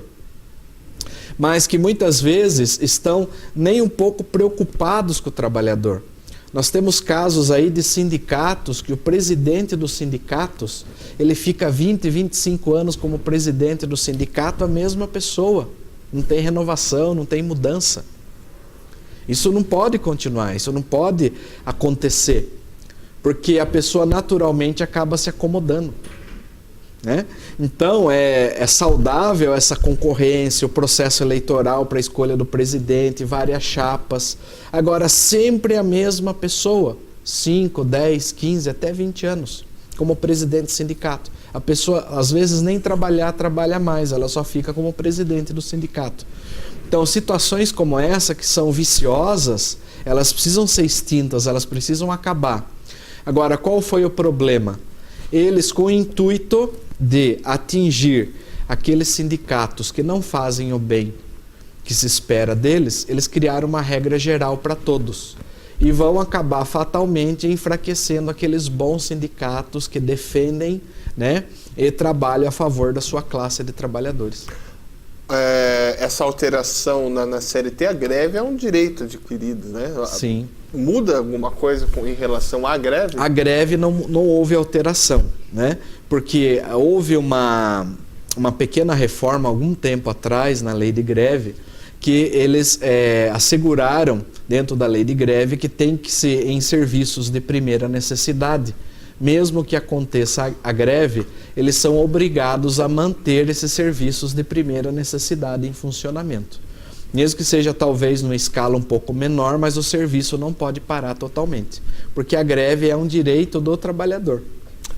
mas que muitas vezes estão nem um pouco preocupados com o trabalhador. Nós temos casos aí de sindicatos que o presidente dos sindicatos, ele fica 20, 25 anos como presidente do sindicato, a mesma pessoa. Não tem renovação, não tem mudança. Isso não pode continuar, isso não pode acontecer, porque a pessoa naturalmente acaba se acomodando, né? Então é saudável essa concorrência, o processo eleitoral para a escolha do presidente, várias chapas. Agora sempre a mesma pessoa, 5, 10, 15, até 20 anos, como presidente do sindicato. A pessoa às vezes nem trabalha mais, ela só fica como presidente do sindicato. Então, situações como essa, que são viciosas, elas precisam ser extintas, elas precisam acabar. Agora, qual foi o problema? Eles, com o intuito de atingir aqueles sindicatos que não fazem o bem que se espera deles, eles criaram uma regra geral para todos. E vão acabar fatalmente enfraquecendo aqueles bons sindicatos que defendem, né, e trabalham a favor da sua classe de trabalhadores. Essa alteração na CLT, a greve é um direito adquirido, né? Sim. Muda alguma coisa em relação à greve? A greve não houve alteração, né? Porque houve uma pequena reforma algum tempo atrás na lei de greve, que eles asseguraram dentro da lei de greve que tem que ser em serviços de primeira necessidade. Mesmo que aconteça a greve, eles são obrigados a manter esses serviços de primeira necessidade em funcionamento. Mesmo que seja talvez numa escala um pouco menor, mas o serviço não pode parar totalmente, porque a greve é um direito do trabalhador.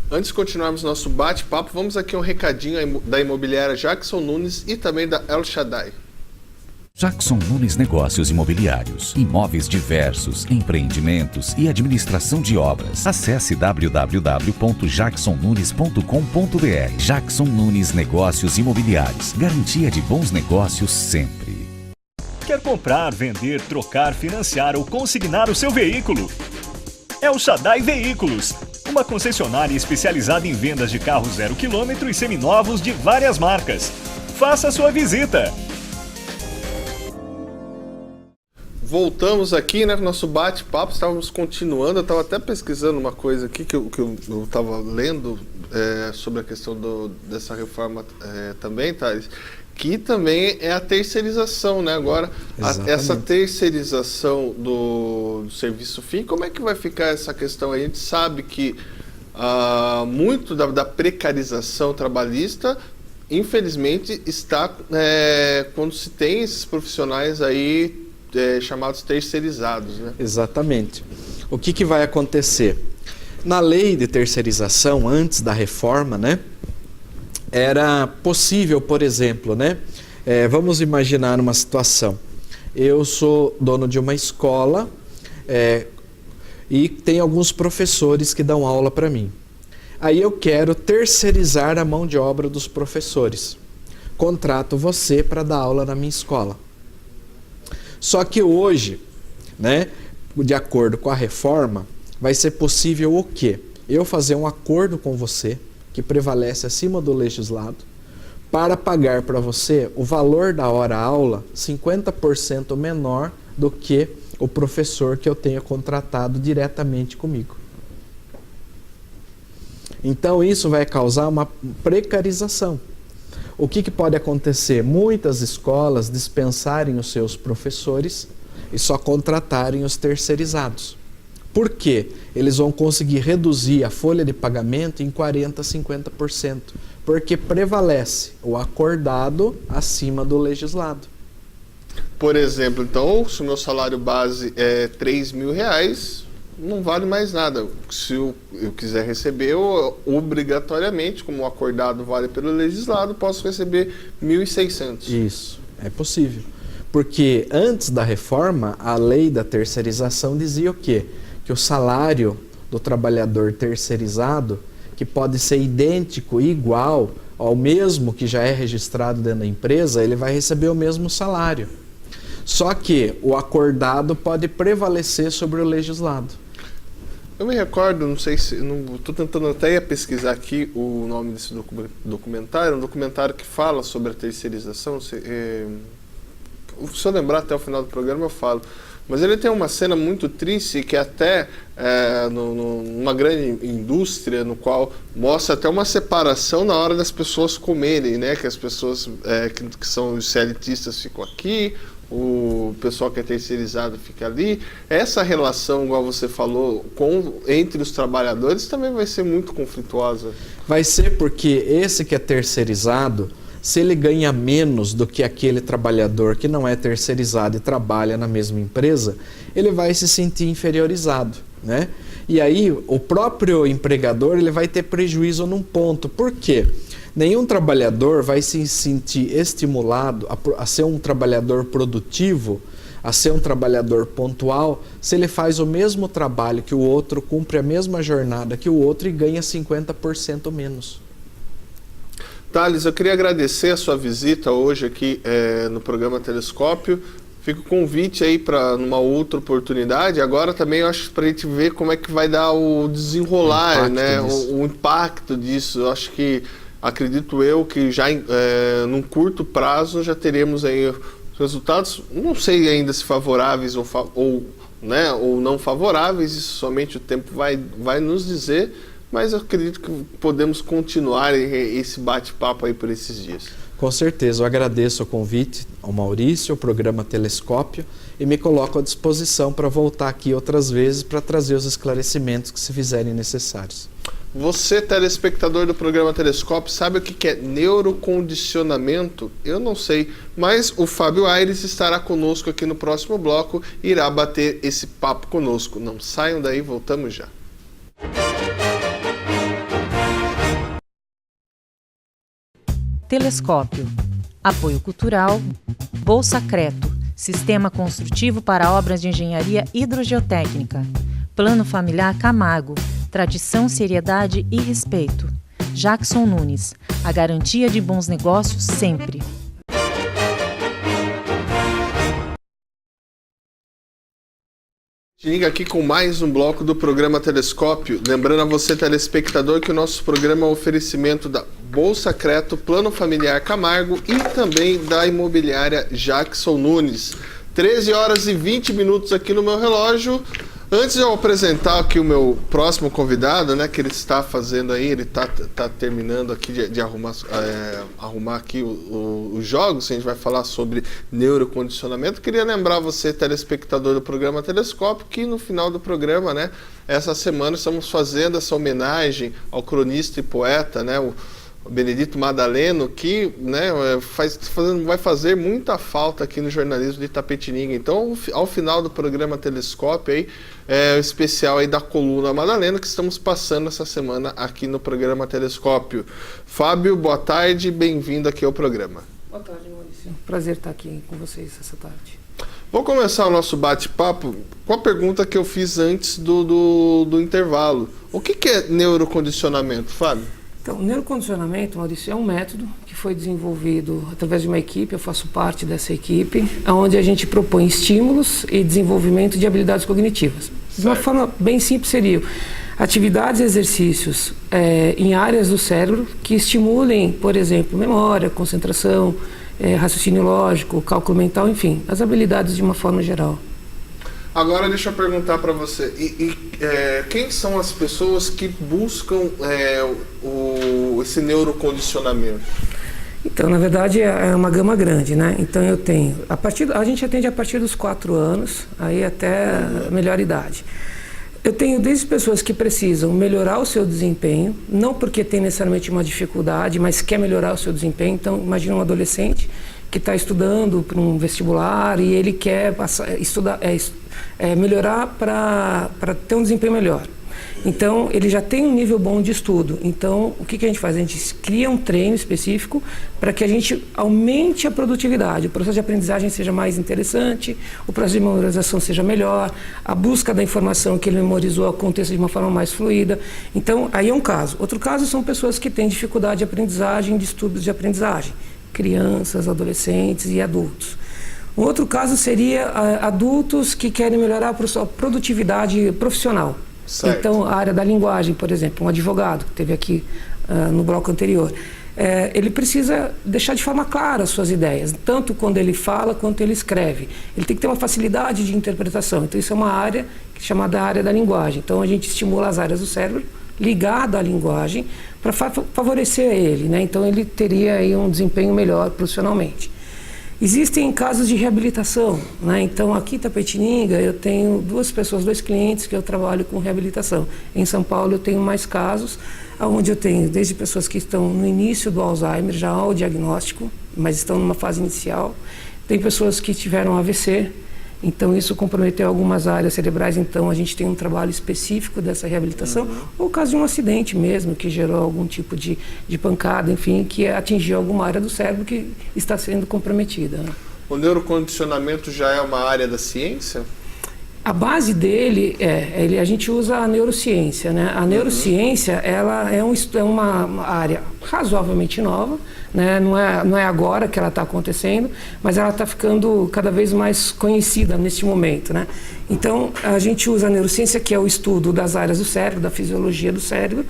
Antes de continuarmos nosso bate-papo, vamos aqui um recadinho da imobiliária Jackson Nunes e também da El Shaddai. Jackson Nunes Negócios Imobiliários, imóveis diversos, empreendimentos e administração de obras. Acesse www.jacksonnunes.com.br. Jackson Nunes Negócios Imobiliários, garantia de bons negócios sempre. Quer comprar, vender, trocar, financiar ou consignar o seu veículo? El Shaddai Veículos, uma concessionária especializada em vendas de carros 0 km e seminovos de várias marcas. Faça sua visita! Voltamos aqui, né, no nosso bate-papo, estávamos continuando, eu estava até pesquisando uma coisa aqui que eu estava lendo sobre a questão dessa reforma também, Thales, que também é a terceirização, né? Agora, essa terceirização do serviço fim, como é que vai ficar essa questão? A gente sabe que muito da precarização trabalhista, infelizmente, está quando se tem esses profissionais aí chamados terceirizados, né? Exatamente. O que vai acontecer? Na lei de terceirização, antes da reforma, né, era possível, por exemplo, né, vamos imaginar uma situação. Eu sou dono de uma escola e tem alguns professores que dão aula para mim. Aí eu quero terceirizar a mão de obra dos professores. Contrato você para dar aula na minha escola. Só que hoje, né, de acordo com a reforma, vai ser possível o quê? Eu fazer um acordo com você, que prevalece acima do legislado, para pagar para você o valor da hora-aula 50% menor do que o professor que eu tenha contratado diretamente comigo. Então isso vai causar uma precarização. O que pode acontecer? Muitas escolas dispensarem os seus professores e só contratarem os terceirizados. Por quê? Eles vão conseguir reduzir a folha de pagamento em 40%, 50%, porque prevalece o acordado acima do legislado. Por exemplo, então, se o meu salário base é R$3.000, não vale mais nada. Se eu quiser receber, eu, obrigatoriamente, como o acordado vale pelo legislado, posso receber 1.600. Isso, é possível. Porque antes da reforma, a lei da terceirização dizia o quê? Que o salário do trabalhador terceirizado, que pode ser idêntico e igual ao mesmo que já é registrado dentro da empresa, ele vai receber o mesmo salário. Só que o acordado pode prevalecer sobre o legislado. Eu me recordo, não sei se... Estou tentando até pesquisar aqui o nome desse documentário, um documentário que fala sobre a terceirização. Se eu lembrar até o final do programa eu falo. Mas ele tem uma cena muito triste que até numa grande indústria, no qual mostra até uma separação na hora das pessoas comerem, né? Que as pessoas que são os CLTistas ficam aqui, o pessoal que é terceirizado fica ali. Essa relação, igual você falou, entre os trabalhadores também vai ser muito conflituosa. Vai ser porque esse que é terceirizado, se ele ganha menos do que aquele trabalhador que não é terceirizado e trabalha na mesma empresa, ele vai se sentir inferiorizado, né? E aí o próprio empregador ele vai ter prejuízo num ponto. Por quê? Nenhum trabalhador vai se sentir estimulado a ser um trabalhador produtivo, a ser um trabalhador pontual, se ele faz o mesmo trabalho que o outro, cumpre a mesma jornada que o outro e ganha 50% menos. Thales, eu queria agradecer a sua visita hoje aqui no programa Telescópio. Fica o convite aí para numa outra oportunidade. Agora também eu acho para a gente ver como é que vai dar o desenrolar, o impacto disso. Eu acho que, acredito eu, que já num curto prazo já teremos aí resultados, não sei ainda se favoráveis ou não favoráveis, isso somente o tempo vai nos dizer. Mas eu acredito que podemos continuar esse bate-papo aí por esses dias. Com certeza, eu agradeço o convite ao Maurício, ao programa Telescópio, e me coloco à disposição para voltar aqui outras vezes para trazer os esclarecimentos que se fizerem necessários. Você, telespectador do programa Telescópio, sabe o que é neurocondicionamento? Eu não sei, mas o Fábio Aires estará conosco aqui no próximo bloco e irá bater esse papo conosco. Não saiam daí, voltamos já. Telescópio. Apoio Cultural. Bolsa Creto. Sistema construtivo para obras de engenharia hidrogeotécnica. Plano Familiar Camargo. Tradição, seriedade e respeito. Jackson Nunes. A garantia de bons negócios sempre. Liga aqui com mais um bloco do programa Telescópio. Lembrando a você, telespectador, que o nosso programa é um oferecimento da Bolsa Creto, Plano Familiar Camargo e também da imobiliária Jackson Nunes. 13 horas e 20 minutos aqui no meu relógio. Antes de eu apresentar aqui o meu próximo convidado, né, que ele está fazendo aí, ele está terminando aqui de arrumar aqui os jogos, a gente vai falar sobre neurocondicionamento. Queria lembrar você, telespectador do programa Telescópio, que no final do programa, né, essa semana estamos fazendo essa homenagem ao cronista e poeta, né, o Benedito Madaleno, que, né, vai fazer muita falta aqui no jornalismo de Itapetininga. Então, ao final do programa Telescópio, aí, o especial aí da coluna Madaleno, que estamos passando essa semana aqui no programa Telescópio. Fábio, boa tarde, bem-vindo aqui ao programa. Boa tarde, Maurício. Prazer estar aqui com vocês essa tarde. Vou começar o nosso bate-papo com a pergunta que eu fiz antes do intervalo. O que é neurocondicionamento, Fábio? Então, o neurocondicionamento, Maurício, é um método que foi desenvolvido através de uma equipe, eu faço parte dessa equipe, onde a gente propõe estímulos e desenvolvimento de habilidades cognitivas. De uma forma bem simples seriam atividades e exercícios em áreas do cérebro que estimulem, por exemplo, memória, concentração, raciocínio lógico, cálculo mental, enfim, as habilidades de uma forma geral. Agora deixa eu perguntar para você, quem são as pessoas que buscam esse neurocondicionamento? Então, na verdade, é uma gama grande, né? Então eu tenho, a gente atende a partir dos 4 anos, aí até a melhor idade. Eu tenho desde pessoas que precisam melhorar o seu desempenho, não porque tem necessariamente uma dificuldade, mas quer melhorar o seu desempenho. Então, imagina um adolescente que está estudando para um vestibular e ele quer melhorar para ter um desempenho melhor. Então, ele já tem um nível bom de estudo. Então, o que a gente faz? A gente cria um treino específico para que a gente aumente a produtividade, o processo de aprendizagem seja mais interessante, o processo de memorização seja melhor, a busca da informação que ele memorizou aconteça de uma forma mais fluida. Então, aí é um caso. Outro caso são pessoas que têm dificuldade de aprendizagem, distúrbios de aprendizagem, crianças, adolescentes e adultos. Um outro caso seria adultos que querem melhorar a sua produtividade profissional. Certo. Então, a área da linguagem, por exemplo, um advogado que teve aqui no bloco anterior, ele precisa deixar de forma clara as suas ideias, tanto quando ele fala quanto ele escreve. Ele tem que ter uma facilidade de interpretação. Então, isso é uma área chamada área da linguagem. Então, a gente estimula as áreas do cérebro ligadas à linguagem para favorecer ele, né? Então, ele teria aí um desempenho melhor profissionalmente. Existem casos de reabilitação, né? Então, aqui em Itapetininga, eu tenho dois clientes que eu trabalho com reabilitação. Em São Paulo, eu tenho mais casos, onde eu tenho desde pessoas que estão no início do Alzheimer, já ao diagnóstico, mas estão numa fase inicial. Tem pessoas que tiveram AVC, então isso comprometeu algumas áreas cerebrais, então a gente tem um trabalho específico dessa reabilitação, ou caso de um acidente mesmo, que gerou algum tipo de pancada, enfim, que atingiu alguma área do cérebro que está sendo comprometida. O neurocondicionamento já é uma área da ciência? A base dele a gente usa a neurociência, né? A neurociência, ela é uma área razoavelmente nova, né? Não é agora que ela está acontecendo, mas ela está ficando cada vez mais conhecida neste momento, né? Então, a gente usa a neurociência, que é o estudo das áreas do cérebro, da fisiologia do cérebro,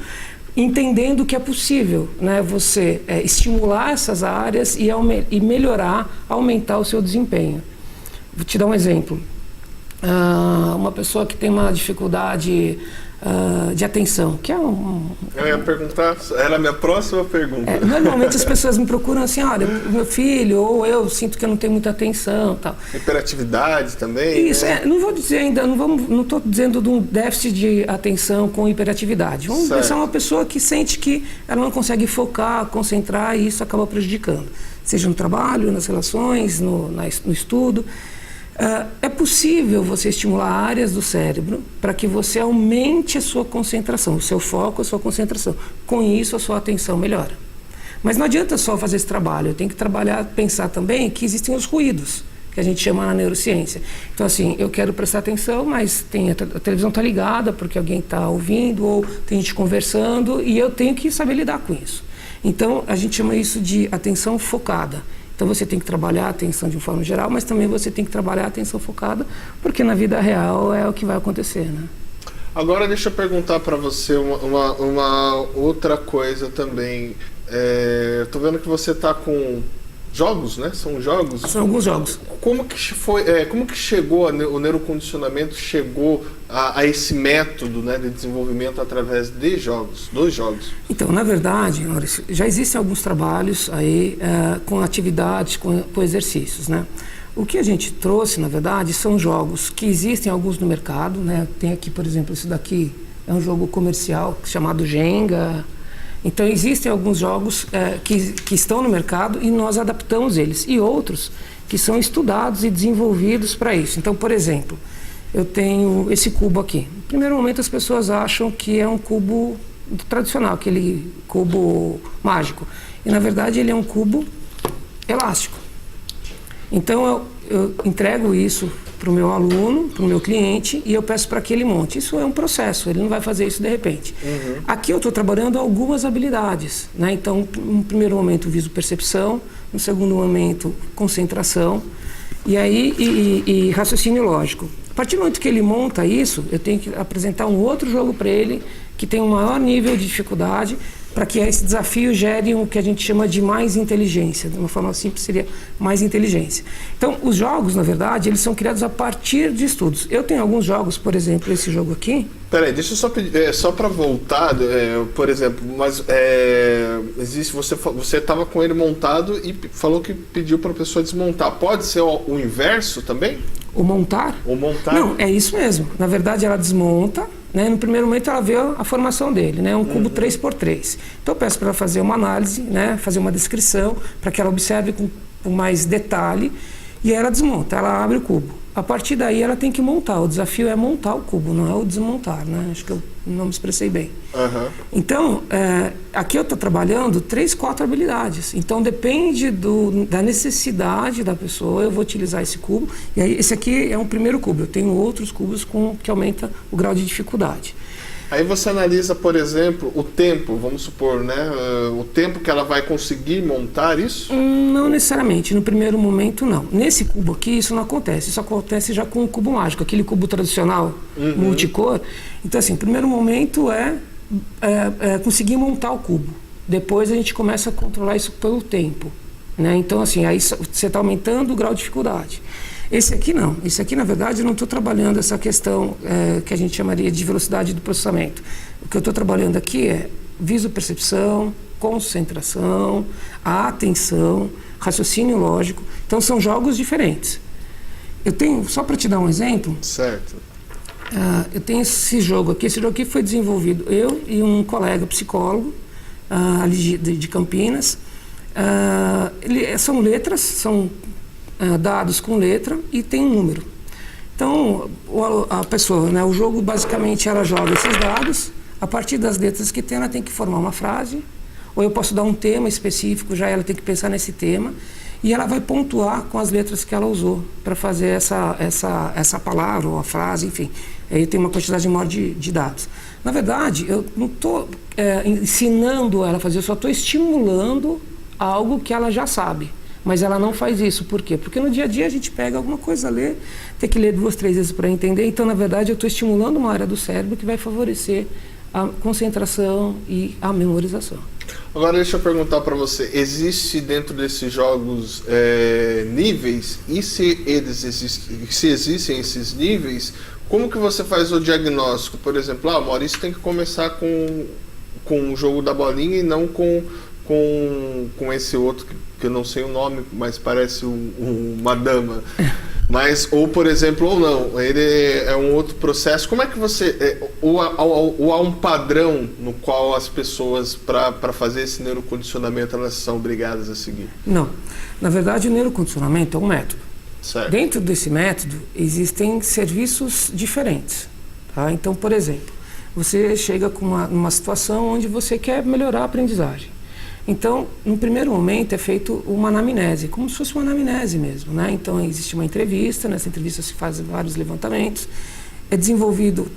entendendo que é possível, né, você estimular essas áreas e melhorar, aumentar o seu desempenho. Vou te dar um exemplo. Uma pessoa que tem uma dificuldade de atenção, que é Eu ia perguntar, era a minha próxima pergunta. Normalmente as pessoas me procuram assim, olha, meu filho, ou eu sinto que eu não tenho muita atenção, tal. Hiperatividade também? Isso, né? Não vou dizer ainda, não estou dizendo de um déficit de atenção com hiperatividade. Vamos pensar uma pessoa que sente que ela não consegue focar, concentrar, e isso acaba prejudicando, seja no trabalho, nas relações, no estudo. É possível você estimular áreas do cérebro para que você aumente a sua concentração, o seu foco, a sua concentração. Com isso, a sua atenção melhora. Mas não adianta só fazer esse trabalho, eu tenho que pensar também que existem os ruídos, que a gente chama na neurociência. Então, assim, eu quero prestar atenção, mas a televisão está ligada porque alguém está ouvindo, ou tem gente conversando, e eu tenho que saber lidar com isso. Então, a gente chama isso de atenção focada. Então, você tem que trabalhar a atenção de uma forma geral, mas também você tem que trabalhar a atenção focada, porque na vida real é o que vai acontecer, né? Agora, deixa eu perguntar para você uma outra coisa também. Estou vendo que você está com jogos, né? São jogos? São alguns jogos. Como que chegou o neurocondicionamento a esse método, né, de desenvolvimento através de jogos, dos jogos? Então, na verdade, Maurício, já existem alguns trabalhos aí com atividades, com exercícios, né? O que a gente trouxe, na verdade, são jogos que existem alguns no mercado, né? Tem aqui, por exemplo, esse daqui é um jogo comercial chamado Jenga. Então, existem alguns jogos que estão no mercado e nós adaptamos eles. E outros que são estudados e desenvolvidos para isso. Então, por exemplo, eu tenho esse cubo aqui. No primeiro momento, as pessoas acham que é um cubo tradicional, aquele cubo mágico. E, na verdade, ele é um cubo elástico. Então, eu entrego isso para o meu aluno, para o meu cliente, e eu peço para que ele monte. Isso é um processo, ele não vai fazer isso de repente. Aqui eu estou trabalhando algumas habilidades, né? Então, no primeiro momento, viso-percepção, no segundo momento, concentração, e aí e raciocínio lógico. A partir do momento que ele monta isso, eu tenho que apresentar um outro jogo para ele, que tem um maior nível de dificuldade, para que esse desafio gere o que a gente chama de mais inteligência. De uma forma simples, seria mais inteligência. Então, os jogos, na verdade, eles são criados a partir de estudos. Eu tenho alguns jogos, por exemplo, esse jogo aqui. Peraí, deixa eu só pedir, só para voltar, por exemplo, mas existe, você estava com ele montado e falou que pediu para a pessoa desmontar. Pode ser o inverso também? O montar? O montar? Não, é isso mesmo. Na verdade, ela desmonta, né? No primeiro momento, ela vê a formação dele, né? Um cubo 3x3. Então, eu peço para ela fazer uma análise, né? Fazer uma descrição, para que ela observe com com mais detalhe, e ela desmonta, ela abre o cubo. A partir daí ela tem que montar, o desafio é montar o cubo, não é o desmontar, né? Acho que eu não me expressei bem. Uhum. Então, aqui eu estou trabalhando 3, 4 habilidades. Então, depende da necessidade da pessoa, eu vou utilizar esse cubo. E aí, esse aqui é um primeiro cubo. Eu tenho outros cubos que aumenta o grau de dificuldade. Aí você analisa, por exemplo, o tempo, vamos supor, né? O tempo que ela vai conseguir montar isso? Não necessariamente, no primeiro momento não. Nesse cubo aqui isso não acontece, isso acontece já com o cubo mágico, aquele cubo tradicional multicor. Então assim, o primeiro momento é conseguir montar o cubo. Depois a gente começa a controlar isso pelo tempo, né? Então assim, aí você está aumentando o grau de dificuldade. Esse aqui não. Esse aqui, na verdade, eu não estou trabalhando essa questão que a gente chamaria de velocidade do processamento. O que eu estou trabalhando aqui é visopercepção, concentração, atenção, raciocínio lógico. Então, são jogos diferentes. Eu tenho, só para te dar um exemplo... Certo. Eu tenho esse jogo aqui. Esse jogo aqui foi desenvolvido eu e um colega psicólogo ali de Campinas. São letras, são... dados com letra e tem um número. Então, a pessoa, né, o jogo basicamente ela joga esses dados, a partir das letras que tem, ela tem que formar uma frase, ou eu posso dar um tema específico, já ela tem que pensar nesse tema, e ela vai pontuar com as letras que ela usou para fazer essa palavra ou a frase, enfim. Aí tem uma quantidade maior de dados. Na verdade, eu não estou ensinando ela a fazer, eu só estou estimulando algo que ela já sabe. Mas ela não faz isso. Por quê? Porque no dia a dia a gente pega alguma coisa a ler, tem que ler 2, 3 vezes para entender. Então, na verdade, eu estou estimulando uma área do cérebro que vai favorecer a concentração e a memorização. Agora, deixa eu perguntar para você. Existe dentro desses jogos níveis? E se existem esses níveis, como que você faz o diagnóstico? Por exemplo, o Maurício tem que começar com o jogo da bolinha e não com esse outro que eu não sei o nome, mas parece uma dama. Mas, ou por exemplo, ou não, ele é um outro processo. Como é que você... Ou há um padrão no qual as pessoas, para fazer esse neurocondicionamento, elas são obrigadas a seguir? Não. Na verdade, o neurocondicionamento é um método. Certo. Dentro desse método, existem serviços diferentes. Tá? Então, por exemplo, você chega com numa situação onde você quer melhorar a aprendizagem. Então, no primeiro momento é feito uma anamnese, como se fosse uma anamnese mesmo, né? Então, existe uma entrevista, nessa entrevista se fazem vários levantamentos, é desenvolvido,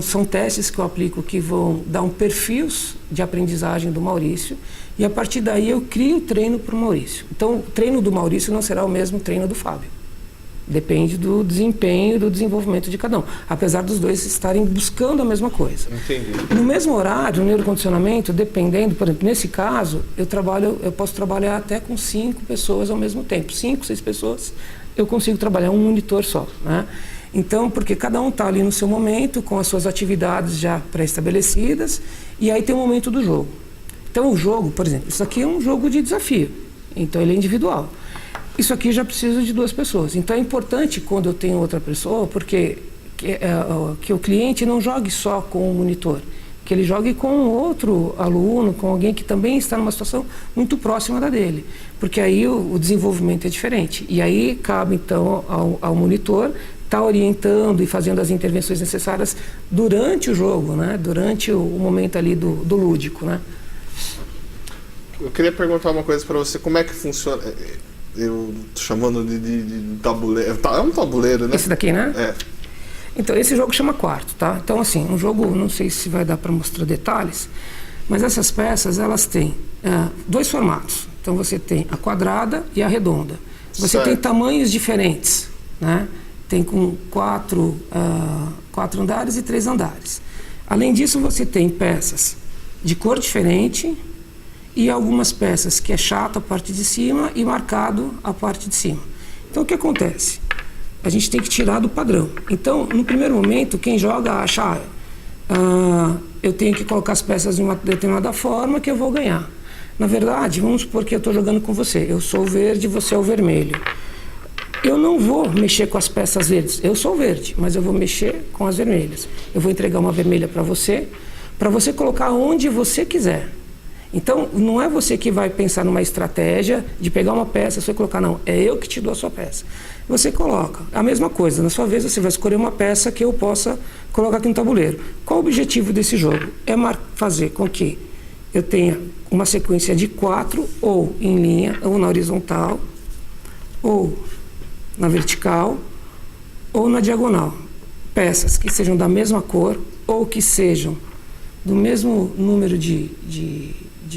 são testes que eu aplico que vão dar um perfil de aprendizagem do Maurício, e a partir daí eu crio o treino para o Maurício. Então, o treino do Maurício não será o mesmo treino do Fábio. Depende do desempenho e do desenvolvimento de cada um, apesar dos dois estarem buscando a mesma coisa. Entendi. No mesmo horário, o neurocondicionamento, dependendo, por exemplo, nesse caso, eu posso trabalhar até com 5 pessoas ao mesmo tempo. 5, 6 pessoas, eu consigo trabalhar um monitor só, né? Então, porque cada um está ali no seu momento, com as suas atividades já pré-estabelecidas, e aí tem o momento do jogo. Então, o jogo, por exemplo, isso aqui é um jogo de desafio, então ele é individual. Isso aqui já precisa de 2 pessoas. Então é importante quando eu tenho outra pessoa, porque que o cliente não jogue só com o monitor, que ele jogue com outro aluno, com alguém que também está numa situação muito próxima da dele, porque aí o desenvolvimento é diferente. E aí cabe então ao monitor estar orientando e fazendo as intervenções necessárias durante o jogo, né? Durante o momento ali do lúdico, né? Eu queria perguntar uma coisa para você, como é que funciona... Eu tô chamando de tabuleiro. É um tabuleiro, né? Esse daqui, né? É. Então, esse jogo chama quarto, tá? Então, assim, um jogo, não sei se vai dar para mostrar detalhes, mas essas peças, elas têm 2 formatos. Então, você tem a quadrada e a redonda. Você tem tamanhos diferentes, né? Tem com 4 andares e 3 andares. Além disso, você tem peças de cor diferente, e algumas peças que é chato a parte de cima e marcado a parte de cima. Então, o que acontece? A gente tem que tirar do padrão. Então, no primeiro momento, quem joga acha, eu tenho que colocar as peças de uma determinada forma que eu vou ganhar. Na verdade, vamos supor que eu estou jogando com você. Eu sou o verde, você é o vermelho. Eu não vou mexer com as peças verdes. Eu sou o verde, mas eu vou mexer com as vermelhas. Eu vou entregar uma vermelha para você colocar onde você quiser. Então, não é você que vai pensar numa estratégia de pegar uma peça e colocar, não, é eu que te dou a sua peça. Você coloca a mesma coisa, na sua vez você vai escolher uma peça que eu possa colocar aqui no tabuleiro. Qual o objetivo desse jogo? É fazer com que eu tenha uma sequência de 4, ou em linha, ou na horizontal, ou na vertical, ou na diagonal. Peças que sejam da mesma cor, ou que sejam do mesmo número de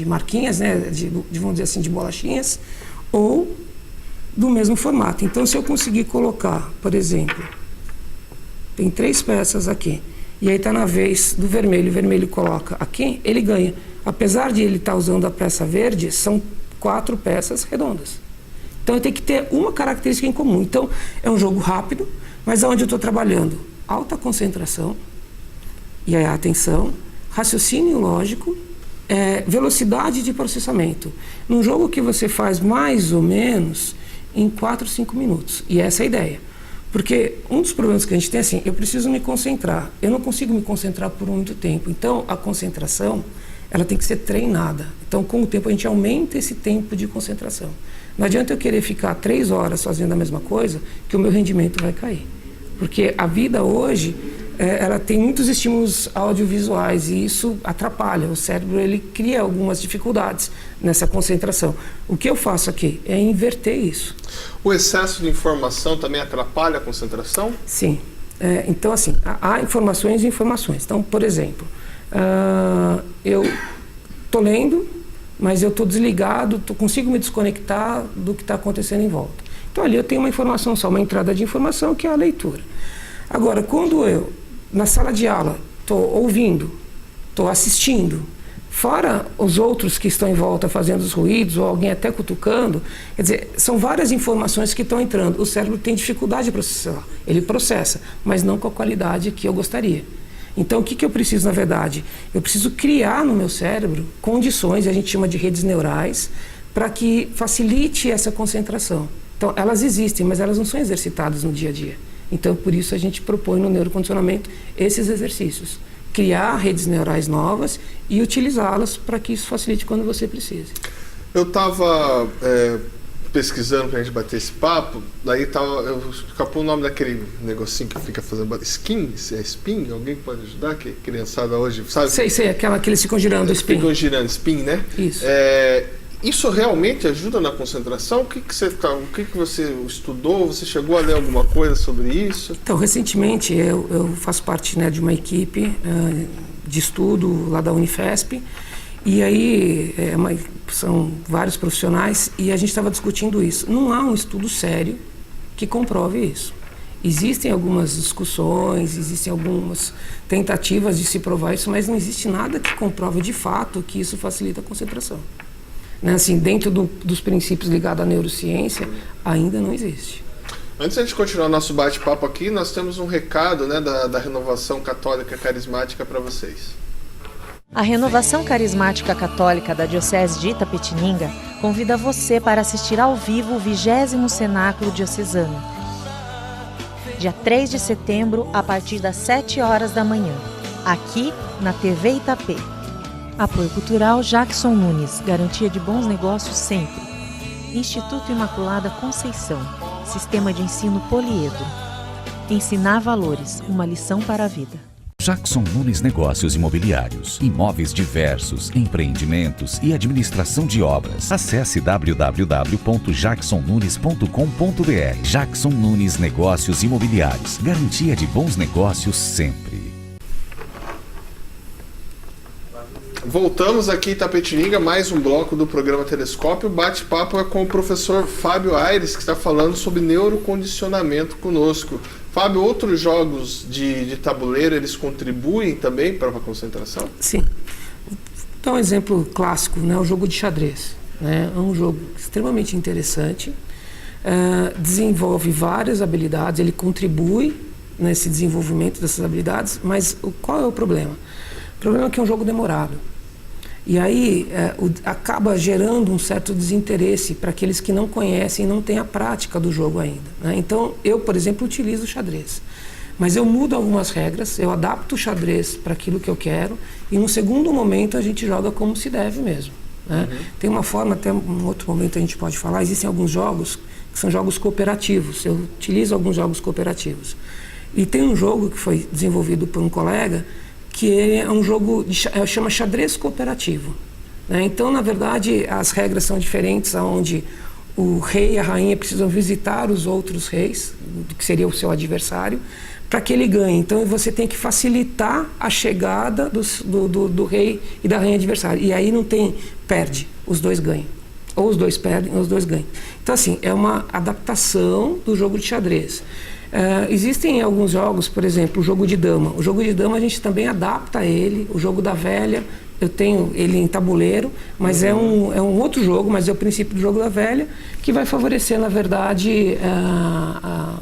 marquinhas, né, vamos dizer assim, de bolachinhas, ou do mesmo formato. Então, se eu conseguir colocar, por exemplo, tem 3 peças aqui, e aí está na vez do vermelho, o vermelho coloca aqui, ele ganha. Apesar de ele estar usando a peça verde, são 4 peças redondas. Então, eu tenho que ter uma característica em comum. Então, é um jogo rápido, mas onde eu estou trabalhando alta concentração, e aí a atenção, raciocínio lógico, velocidade de processamento. Num jogo que você faz mais ou menos em 4, 5 minutos. E essa é a ideia. Porque um dos problemas que a gente tem é assim, eu preciso me concentrar. Eu não consigo me concentrar por muito tempo. Então, a concentração, ela tem que ser treinada. Então, com o tempo, a gente aumenta esse tempo de concentração. Não adianta eu querer ficar 3 horas fazendo a mesma coisa, que o meu rendimento vai cair. Porque a vida hoje, ela tem muitos estímulos audiovisuais e isso atrapalha. O cérebro, ele cria algumas dificuldades nessa concentração. O que eu faço aqui é inverter isso. O excesso de informação também atrapalha a concentração? Sim. Então, assim, há informações e informações. Então, por exemplo, eu estou lendo, mas eu estou desligado, consigo me desconectar do que está acontecendo em volta. Então, ali eu tenho uma informação só, uma entrada de informação, que é a leitura. Agora, quando eu, na sala de aula, estou ouvindo, estou assistindo, fora os outros que estão em volta fazendo os ruídos, ou alguém até cutucando, quer dizer, são várias informações que estão entrando. O cérebro tem dificuldade de processar. Ele processa, mas não com a qualidade que eu gostaria. Então, o que eu preciso, na verdade? Eu preciso criar no meu cérebro condições, a gente chama de redes neurais, para que facilite essa concentração. Então, elas existem, mas elas não são exercitadas no dia a dia. Então, por isso a gente propõe no neurocondicionamento esses exercícios. Criar redes neurais novas e utilizá-las para que isso facilite quando você precise. Eu estava pesquisando para a gente bater esse papo, daí escapou o nome daquele negocinho que fica fazendo skin, é spin? Alguém pode ajudar? Que criançada hoje, sabe? Sei, aquela que eles ficam girando, spin. Ficam girando, spin, né? Isso. Isso realmente ajuda na concentração? O que você estudou? Você chegou a ler alguma coisa sobre isso? Então, recentemente eu faço parte, né, de uma equipe de estudo lá da Unifesp, e aí são vários profissionais e a gente estava discutindo isso. Não há um estudo sério que comprove isso. Existem algumas discussões, existem algumas tentativas de se provar isso, mas não existe nada que comprove de fato que isso facilita a concentração. Né? Assim, dentro dos princípios ligados à neurociência, ainda não existe. Antes de a gente continuar nosso bate-papo aqui, nós temos um recado, né, da Renovação Católica Carismática para vocês. A Renovação Carismática Católica da Diocese de Itapetininga convida você para assistir ao vivo o 20º Cenáculo Diocesano, dia 3 de setembro, a partir das 7 horas da manhã, aqui na TV Itapê. Apoio Cultural Jackson Nunes, garantia de bons negócios sempre. Instituto Imaculada Conceição, Sistema de Ensino Poliedro. Ensinar valores, uma lição para a vida. Jackson Nunes Negócios Imobiliários, imóveis diversos, empreendimentos e administração de obras. Acesse www.jacksonnunes.com.br. Jackson Nunes Negócios Imobiliários, garantia de bons negócios sempre. Voltamos aqui em Itapetininga, mais um bloco do programa Telescópio. O bate-papo é com o professor Fábio Aires, que está falando sobre neurocondicionamento conosco. Fábio, outros jogos de tabuleiro, eles contribuem também para a concentração? Sim. Vou dar um exemplo clássico, né? O jogo de xadrez. Né? É um jogo extremamente interessante, desenvolve várias habilidades, ele contribui nesse desenvolvimento dessas habilidades, mas qual é o problema? O problema é que é um jogo demorado. E aí acaba gerando um certo desinteresse para aqueles que não conhecem e não têm a prática do jogo ainda. Né? Então, eu, por exemplo, utilizo o xadrez. Mas eu mudo algumas regras, eu adapto o xadrez para aquilo que eu quero e no segundo momento a gente joga como se deve mesmo. né? Tem uma forma, até um outro momento a gente pode falar, existem alguns jogos que são jogos cooperativos, eu utilizo alguns jogos cooperativos. E tem um jogo que foi desenvolvido por um colega que é um jogo, chama xadrez cooperativo, né? Então, na verdade, as regras são diferentes, onde o rei e a rainha precisam visitar os outros reis, que seria o seu adversário, para que ele ganhe. Então você tem que facilitar a chegada do rei e da rainha adversária. E aí não tem perde, os dois ganham. Ou os dois perdem, ou os dois ganham. Então assim, é uma adaptação do jogo de xadrez. Existem alguns jogos, por exemplo, o jogo de dama. O jogo de dama a gente também adapta ele, o jogo da velha. Eu tenho ele em tabuleiro, mas é um outro jogo, mas é o princípio do jogo da velha, que vai favorecer, na verdade,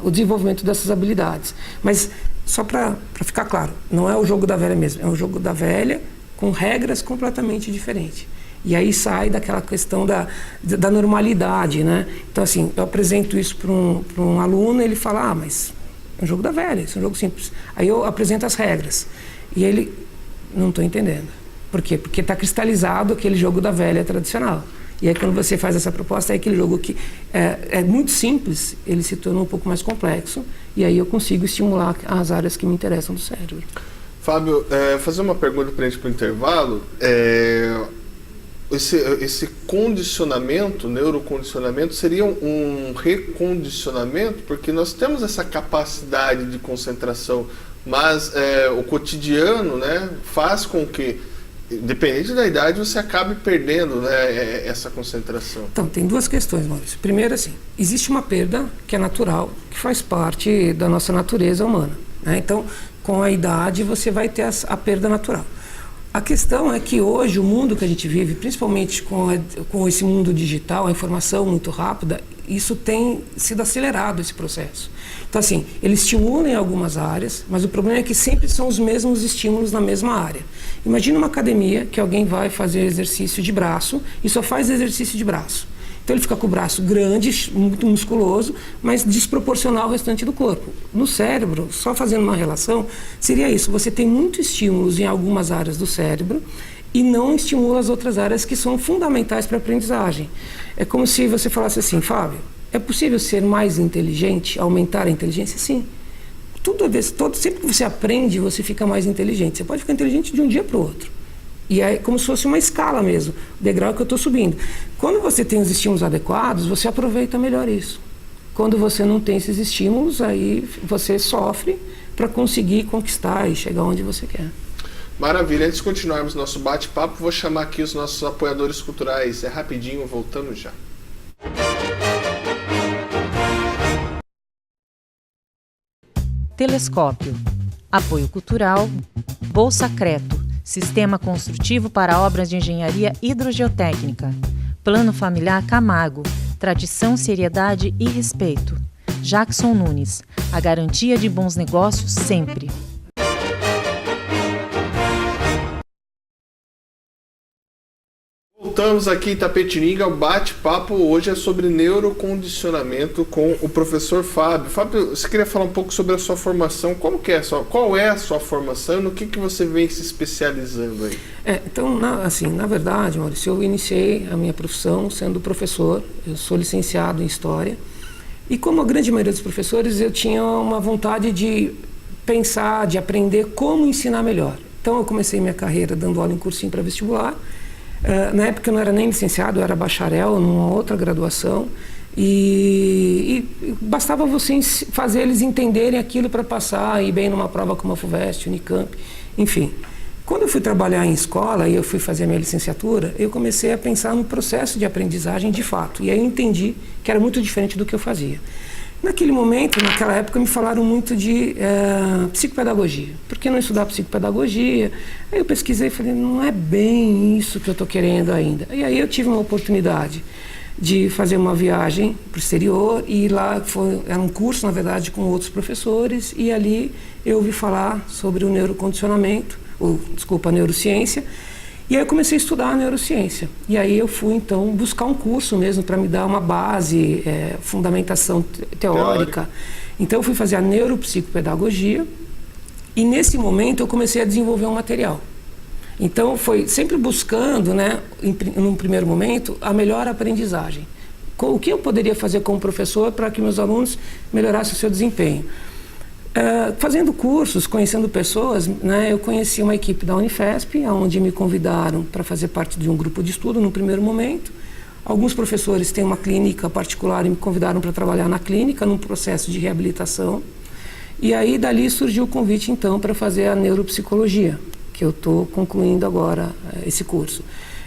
o desenvolvimento dessas habilidades. Mas, só para ficar claro, não é o jogo da velha mesmo, é um jogo da velha com regras completamente diferentes. E aí sai daquela questão da normalidade, né? Então, assim, eu apresento isso para um aluno, ele fala, mas é um jogo da velha, isso é um jogo simples. Aí eu apresento as regras, e ele, não estou entendendo. Por quê? Porque está cristalizado aquele jogo da velha tradicional. E aí quando você faz essa proposta, é aquele jogo que é muito simples, ele se torna um pouco mais complexo, e aí eu consigo estimular as áreas que me interessam do cérebro. Fábio, fazer uma pergunta para a gente para o intervalo. Esse condicionamento, neurocondicionamento, seria um recondicionamento? Porque nós temos essa capacidade de concentração, mas o cotidiano, né, faz com que, independente da idade, você acabe perdendo, né, essa concentração. Então, tem duas questões, Maurício. Primeiro, assim, existe uma perda que é natural, que faz parte da nossa natureza humana, né? Então, com a idade, você vai ter a perda natural. A questão é que hoje, o mundo que a gente vive, principalmente com esse mundo digital, a informação muito rápida, isso tem sido acelerado, esse processo. Então, assim, ele estimula em algumas áreas, mas o problema é que sempre são os mesmos estímulos na mesma área. Imagina uma academia que alguém vai fazer exercício de braço e só faz exercício de braço. Então ele fica com o braço grande, muito musculoso, mas desproporcional ao restante do corpo. No cérebro, só fazendo uma relação, seria isso. Você tem muitos estímulos em algumas áreas do cérebro e não estimula as outras áreas que são fundamentais para a aprendizagem. É como se você falasse assim, Fábio, é possível ser mais inteligente, aumentar a inteligência? Sim. Sempre que você aprende, você fica mais inteligente. Você pode ficar inteligente de um dia para o outro. E é como se fosse uma escala mesmo, o degrau que eu estou subindo. Quando você tem os estímulos adequados, você aproveita melhor isso. Quando você não tem esses estímulos, aí você sofre para conseguir conquistar e chegar onde você quer. Maravilha. Antes de continuarmos nosso bate-papo, vou chamar aqui os nossos apoiadores culturais. É rapidinho, voltamos já. Telescópio. Apoio cultural. Bolsa Creto. Sistema construtivo para obras de engenharia hidrogeotécnica. Plano familiar Camargo. Tradição, seriedade e respeito. Jackson Nunes. A garantia de bons negócios sempre. Voltamos aqui em Itapetininga, o bate-papo hoje é sobre neurocondicionamento com o professor Fábio. Fábio, você queria falar um pouco sobre a sua formação, qual é a sua formação e no que você vem se especializando aí? Então, na verdade, Maurício, eu iniciei a minha profissão sendo professor, eu sou licenciado em História, e como a grande maioria dos professores, eu tinha uma vontade de pensar, de aprender como ensinar melhor. Então, eu comecei minha carreira dando aula em cursinho para vestibular. Na época eu não era nem licenciado, eu era bacharel numa outra graduação e bastava você fazer eles entenderem aquilo para passar e ir bem numa prova como a FUVEST, Unicamp, enfim. Quando eu fui trabalhar em escola e eu fui fazer a minha licenciatura, eu comecei a pensar no processo de aprendizagem de fato, e aí eu entendi que era muito diferente do que eu fazia. Naquele momento, naquela época, me falaram muito de psicopedagogia. Por que não estudar psicopedagogia? Aí eu pesquisei e falei, não é bem isso que eu estou querendo ainda. E aí eu tive uma oportunidade de fazer uma viagem para o exterior e lá era um curso, na verdade, com outros professores, e ali eu ouvi falar sobre o neurocondicionamento, a neurociência, e aí eu comecei a estudar a neurociência. E aí eu fui, então, buscar um curso mesmo para me dar uma base, fundamentação teórica. Então eu fui fazer a neuropsicopedagogia e nesse momento eu comecei a desenvolver um material. Então, foi sempre buscando, né, num primeiro momento, a melhor aprendizagem. O que eu poderia fazer como professor para que meus alunos melhorassem o seu desempenho? Fazendo cursos, conhecendo pessoas, né, eu conheci uma equipe da Unifesp, onde me convidaram para fazer parte de um grupo de estudo no primeiro momento. Alguns professores têm uma clínica particular e me convidaram para trabalhar na clínica, num processo de reabilitação. E aí, dali surgiu o convite, então, para fazer a neuropsicologia, que eu estou concluindo agora esse curso.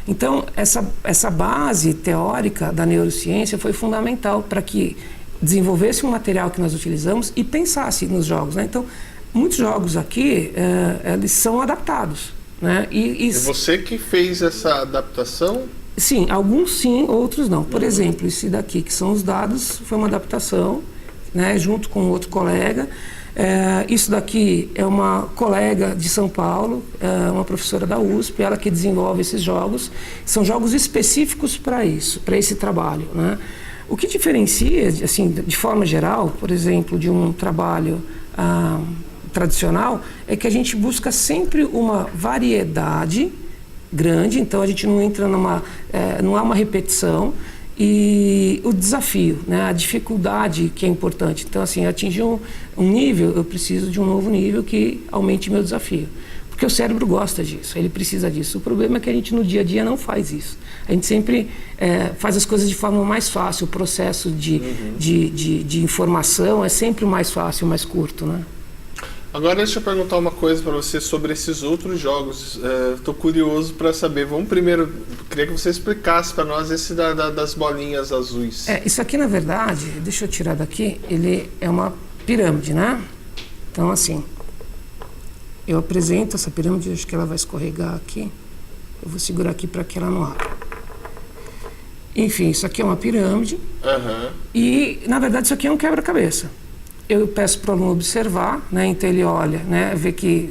Então, essa base teórica da neurociência foi fundamental para que desenvolvesse um material que nós utilizamos e pensasse nos jogos, né? Então, muitos jogos aqui, eles são adaptados, né? E você que fez essa adaptação? Sim, alguns sim, outros não. Por exemplo, esse daqui, que são os dados, foi uma adaptação, né, junto com outro colega. Isso daqui é uma colega de São Paulo, uma professora da USP, ela que desenvolve esses jogos. São jogos específicos para isso, para esse trabalho, né? O que diferencia, assim, de forma geral, por exemplo, de um trabalho tradicional, é que a gente busca sempre uma variedade grande, então a gente não entra não há uma repetição, e o desafio, né, a dificuldade que é importante. Então, assim, atingir um nível, eu preciso de um novo nível que aumente meu desafio. Porque o cérebro gosta disso, ele precisa disso. O problema é que a gente no dia a dia não faz isso. A gente sempre faz as coisas de forma mais fácil, o processo de informação é sempre mais fácil, mais curto, né? Agora deixa eu perguntar uma coisa para você sobre esses outros jogos. Estou curioso para saber. Vamos primeiro, queria que você explicasse para nós esse das bolinhas azuis. Isso aqui, na verdade, deixa eu tirar daqui, ele é uma pirâmide, né? Então, assim, eu apresento essa pirâmide, acho que ela vai escorregar aqui. Eu vou segurar aqui para que ela não abra. Enfim, isso aqui é uma pirâmide. E, na verdade, isso aqui é um quebra-cabeça. Eu peço para o aluno observar, né? Então ele olha, né? Vê que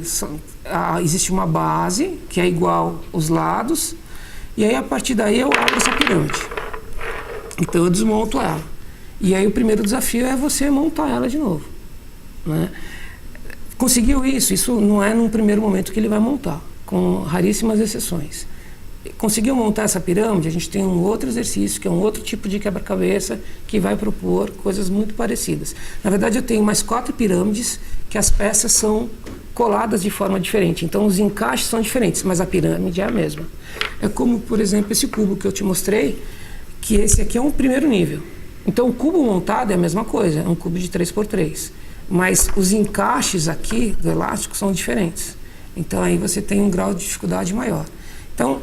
existe uma base que é igual os lados, e aí a partir daí eu abro essa pirâmide. Então eu desmonto ela. E aí o primeiro desafio é você montar ela de novo, né? Conseguiu isso? Isso não é num primeiro momento que ele vai montar, com raríssimas exceções. Conseguiu montar essa pirâmide, a gente tem um outro exercício, que é um outro tipo de quebra-cabeça, que vai propor coisas muito parecidas. Na verdade, eu tenho mais 4 pirâmides, que as peças são coladas de forma diferente. Então, os encaixes são diferentes, mas a pirâmide é a mesma. É como, por exemplo, esse cubo que eu te mostrei, que esse aqui é um primeiro nível. Então, o cubo montado é a mesma coisa, é um cubo de 3x3. Mas os encaixes aqui do elástico são diferentes. Então, aí você tem um grau de dificuldade maior. Então,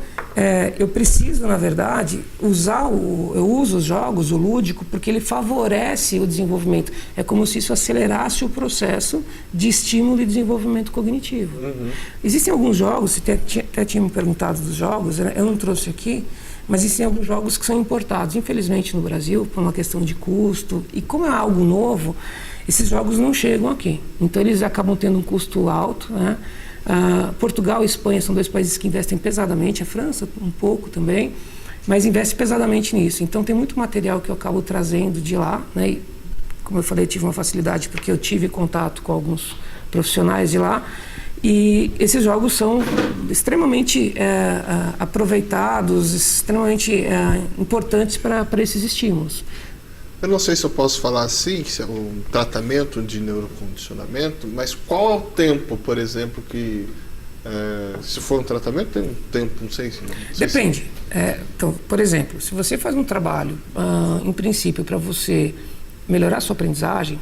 eu preciso, na verdade, eu uso os jogos, o lúdico, porque ele favorece o desenvolvimento. É como se isso acelerasse o processo de estímulo e desenvolvimento cognitivo. Existem alguns jogos, você até tinha me perguntado dos jogos, eu não trouxe aqui, mas existem alguns jogos que são importados, infelizmente, no Brasil, por uma questão de custo. E como é algo novo, esses jogos não chegam aqui. Então, eles acabam tendo um custo alto, né? Portugal e Espanha são 2 países que investem pesadamente, a França um pouco também, mas investe pesadamente nisso. Então tem muito material que eu acabo trazendo de lá, né? E, como eu falei, tive uma facilidade porque eu tive contato com alguns profissionais de lá, e esses jogos são extremamente aproveitados, extremamente importantes para esses estímulos. Eu não sei se eu posso falar assim, se é um tratamento de neurocondicionamento, mas qual é o tempo, por exemplo, que se for um tratamento tem um tempo, não sei se... Depende. Então, por exemplo, se você faz um trabalho, em princípio, para você melhorar a sua aprendizagem,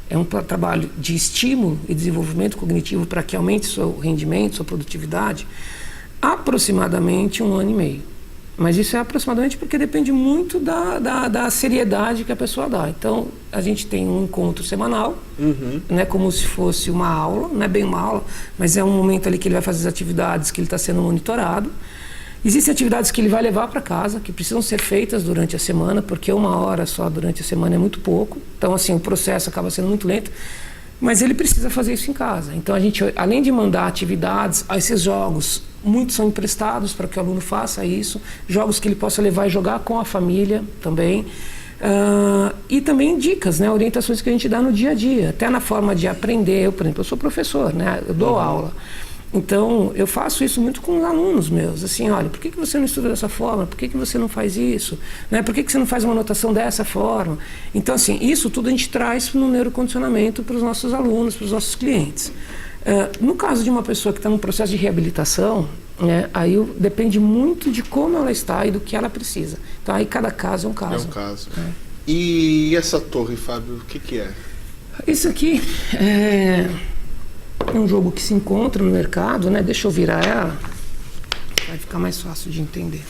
é um trabalho de estímulo e desenvolvimento cognitivo para que aumente seu rendimento, sua produtividade, aproximadamente 1 ano e meio. Mas isso é aproximadamente porque depende muito da seriedade que a pessoa dá. Então, a gente tem um encontro semanal, né, como se fosse uma aula, não é bem uma aula, mas é um momento ali que ele vai fazer as atividades, que ele está sendo monitorado. Existem atividades que ele vai levar para casa, que precisam ser feitas durante a semana, porque 1 hora só durante a semana é muito pouco. Então, assim, o processo acaba sendo muito lento. Mas ele precisa fazer isso em casa. Então, a gente, além de mandar atividades, esses jogos, muitos são emprestados para que o aluno faça isso. Jogos que ele possa levar e jogar com a família também. E também dicas, né, orientações que a gente dá no dia a dia. Até na forma de aprender. Eu, por exemplo, eu sou professor, né, eu dou aula. Então, eu faço isso muito com os alunos meus. Assim, olha, por que você não estuda dessa forma? Por que você não faz isso? Né? Por que você não faz uma anotação dessa forma? Então, assim, isso tudo a gente traz no neurocondicionamento para os nossos alunos, para os nossos clientes. No caso de uma pessoa que está num processo de reabilitação, né, aí depende muito de como ela está e do que ela precisa. Então, aí cada caso é um caso. É um caso. E essa torre, Fábio, o que é? Isso aqui é um jogo que se encontra no mercado, né? Deixa eu virar ela, vai ficar mais fácil de entender.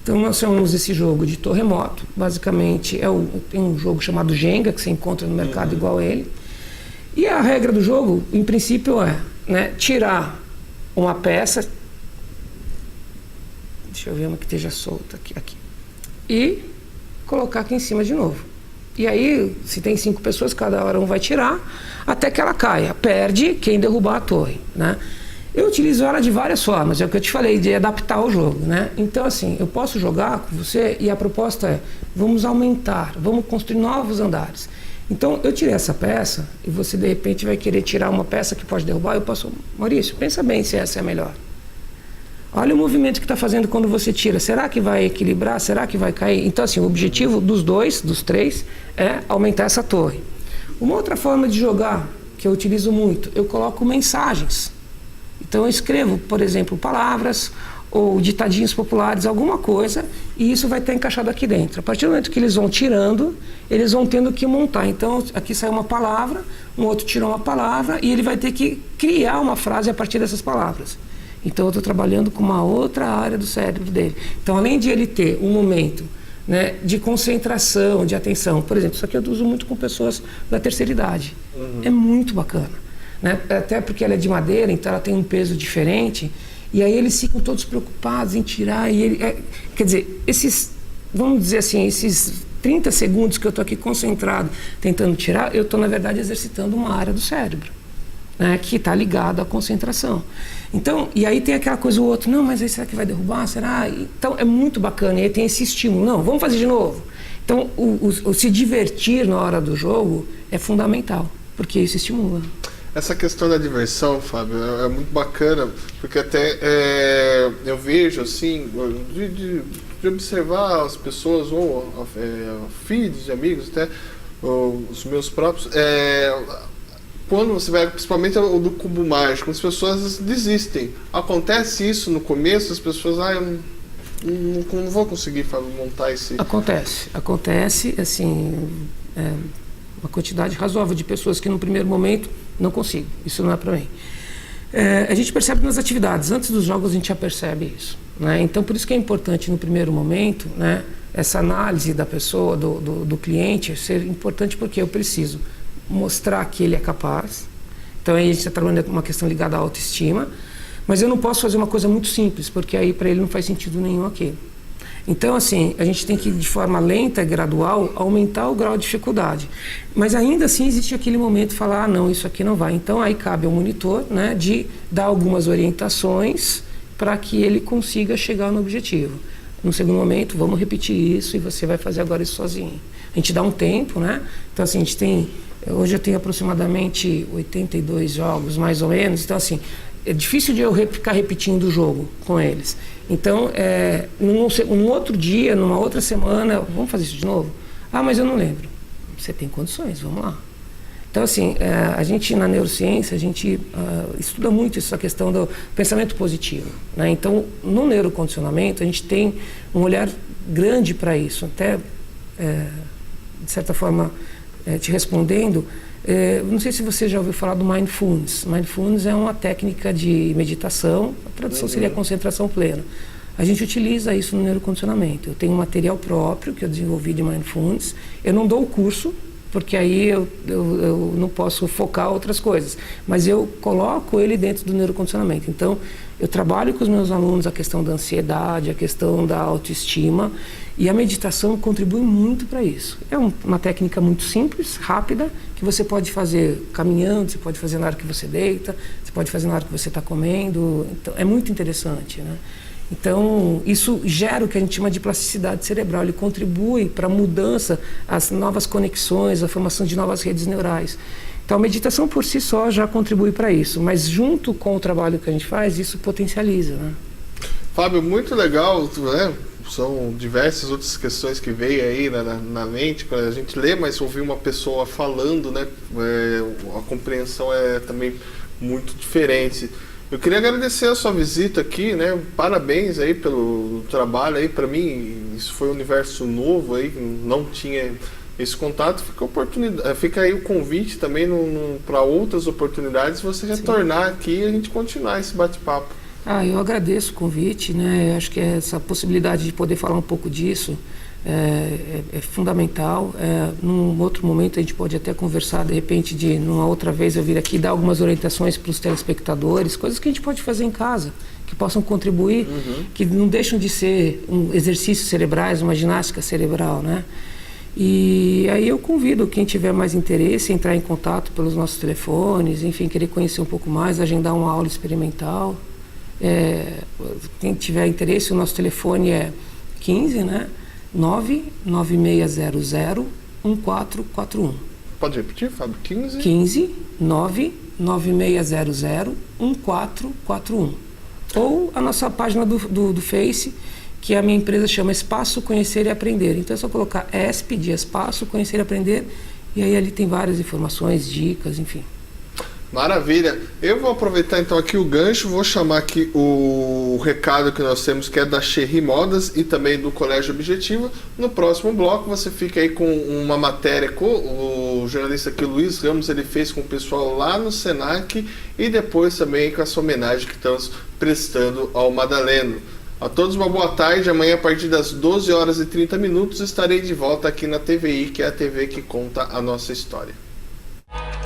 Então nós chamamos esse jogo de terremoto. Basicamente tem um jogo chamado Jenga, que você encontra no mercado igual a ele. E a regra do jogo, em princípio, é, né, tirar uma peça. Deixa eu ver uma que esteja solta aqui. E colocar aqui em cima de novo. E aí, se tem 5 pessoas, cada hora um vai tirar, até que ela caia. Perde quem derrubar a torre, né? Eu utilizo ela de várias formas, é o que eu te falei, de adaptar o jogo, né? Então, assim, eu posso jogar com você e a proposta é, vamos aumentar, vamos construir novos andares. Então, eu tirei essa peça e você, de repente, vai querer tirar uma peça que pode derrubar, eu posso... Maurício, pensa bem se essa é a melhor. Olha o movimento que está fazendo quando você tira. Será que vai equilibrar? Será que vai cair? Então, assim, o objetivo dos 3, é aumentar essa torre. Uma outra forma de jogar, que eu utilizo muito, eu coloco mensagens. Então, eu escrevo, por exemplo, palavras ou ditadinhos populares, alguma coisa, e isso vai estar encaixado aqui dentro. A partir do momento que eles vão tirando, eles vão tendo que montar. Então, aqui sai uma palavra, um outro tirou uma palavra, e ele vai ter que criar uma frase a partir dessas palavras. Então, eu estou trabalhando com uma outra área do cérebro dele. Então, além de ele ter um momento, né, de concentração, de atenção, por exemplo, isso aqui eu uso muito com pessoas da terceira idade. É muito bacana, né? Até porque ela é de madeira, então ela tem um peso diferente, e aí eles ficam todos preocupados em tirar, quer dizer, vamos dizer assim, esses 30 segundos que eu estou aqui concentrado tentando tirar, eu estou, na verdade, exercitando uma área do cérebro, né, que está ligado à concentração. Então, e aí tem aquela coisa, o outro, não, mas aí será que vai derrubar? Será? Então, é muito bacana, e aí tem esse estímulo, não, vamos fazer de novo. Então, o se divertir na hora do jogo é fundamental, porque isso estimula. Essa questão da diversão, Fábio, é muito bacana, porque até eu vejo, assim, de observar as pessoas, ou filhos de amigos, até os meus próprios, quando você vai, principalmente o do cubo mágico, as pessoas desistem. Acontece isso no começo, as pessoas, eu não vou conseguir, Fábio, montar esse... Acontece, assim, uma quantidade razoável de pessoas que no primeiro momento não consigo, isso não é para mim. A gente percebe nas atividades, antes dos jogos a gente já percebe isso, né? Então, por isso que é importante no primeiro momento, né, essa análise da pessoa, do cliente, ser importante, porque eu preciso mostrar que ele é capaz. Então aí a gente está trabalhando com uma questão ligada à autoestima, mas eu não posso fazer uma coisa muito simples, porque aí para ele não faz sentido nenhum aquilo. Então, assim, a gente tem que, de forma lenta e gradual, aumentar o grau de dificuldade. Mas ainda assim existe aquele momento de falar, não, isso aqui não vai. Então aí cabe ao monitor, né, de dar algumas orientações para que ele consiga chegar no objetivo. No segundo momento, vamos repetir isso e você vai fazer agora isso sozinho. A gente dá um tempo, né? Então, assim, hoje eu tenho aproximadamente 82 jogos, mais ou menos. Então, assim, é difícil de eu ficar repetindo o jogo com eles. Então, num outro dia, numa outra semana, vamos fazer isso de novo? Ah, mas eu não lembro. Você tem condições, vamos lá. Então, assim, a gente na neurociência, a gente estuda muito essa questão do pensamento positivo, né? Então, no neurocondicionamento, a gente tem um olhar grande para isso. Até, de certa forma, te respondendo, não sei se você já ouviu falar do Mindfulness. Mindfulness é uma técnica de meditação, a tradução seria concentração plena. A gente utiliza isso no neurocondicionamento. Eu tenho um material próprio que eu desenvolvi de Mindfulness. Eu não dou o curso, porque aí eu não posso focar outras coisas, mas eu coloco ele dentro do neurocondicionamento. Então, eu trabalho com os meus alunos a questão da ansiedade, a questão da autoestima, e a meditação contribui muito para isso. É uma técnica muito simples, rápida, que você pode fazer caminhando, você pode fazer na hora que você deita, você pode fazer na hora que você está comendo. Então, é muito interessante, né? Então, isso gera o que a gente chama de plasticidade cerebral. Ele contribui para a mudança, as novas conexões, a formação de novas redes neurais. Então, a meditação por si só já contribui para isso, mas junto com o trabalho que a gente faz, isso potencializa, né? Fábio, muito legal, né? São diversas outras questões que veio aí na mente quando a gente lê, mas ouvir uma pessoa falando, né? A compreensão é também muito diferente. Eu queria agradecer a sua visita aqui, né? Parabéns aí pelo trabalho aí. Para mim, isso foi um universo novo aí, não tinha esse contato. Fica aí o convite também para outras oportunidades, você retornar aqui e a gente continuar esse bate-papo. Eu agradeço o convite, né? Eu acho que essa possibilidade de poder falar um pouco disso é fundamental. Num outro momento a gente pode até conversar, de repente, numa outra vez eu vir aqui dar algumas orientações para os telespectadores, coisas que a gente pode fazer em casa, que possam contribuir, que não deixam de ser exercícios cerebrais, uma ginástica cerebral, né? E aí eu convido quem tiver mais interesse a entrar em contato pelos nossos telefones, enfim, querer conhecer um pouco mais, agendar uma aula experimental. Quem tiver interesse, o nosso telefone é 15, né? 99600-1441. Pode repetir, Fábio? 99600-1441. Ou a nossa página do Face, que a minha empresa chama Espaço Conhecer e Aprender. Então é só colocar ESP de Espaço Conhecer e Aprender, e aí ali tem várias informações, dicas, enfim. Maravilha. Eu vou aproveitar então aqui o gancho, vou chamar aqui o recado que nós temos, que é da Cherry Modas e também do Colégio Objetivo. No próximo bloco você fica aí com uma matéria com o jornalista aqui, Luiz Ramos, ele fez com o pessoal lá no Senac, e depois também com essa homenagem que estamos prestando ao Madaleno. A todos uma boa tarde. Amanhã a partir das 12h30 estarei de volta aqui na TVI, que é a TV que conta a nossa história.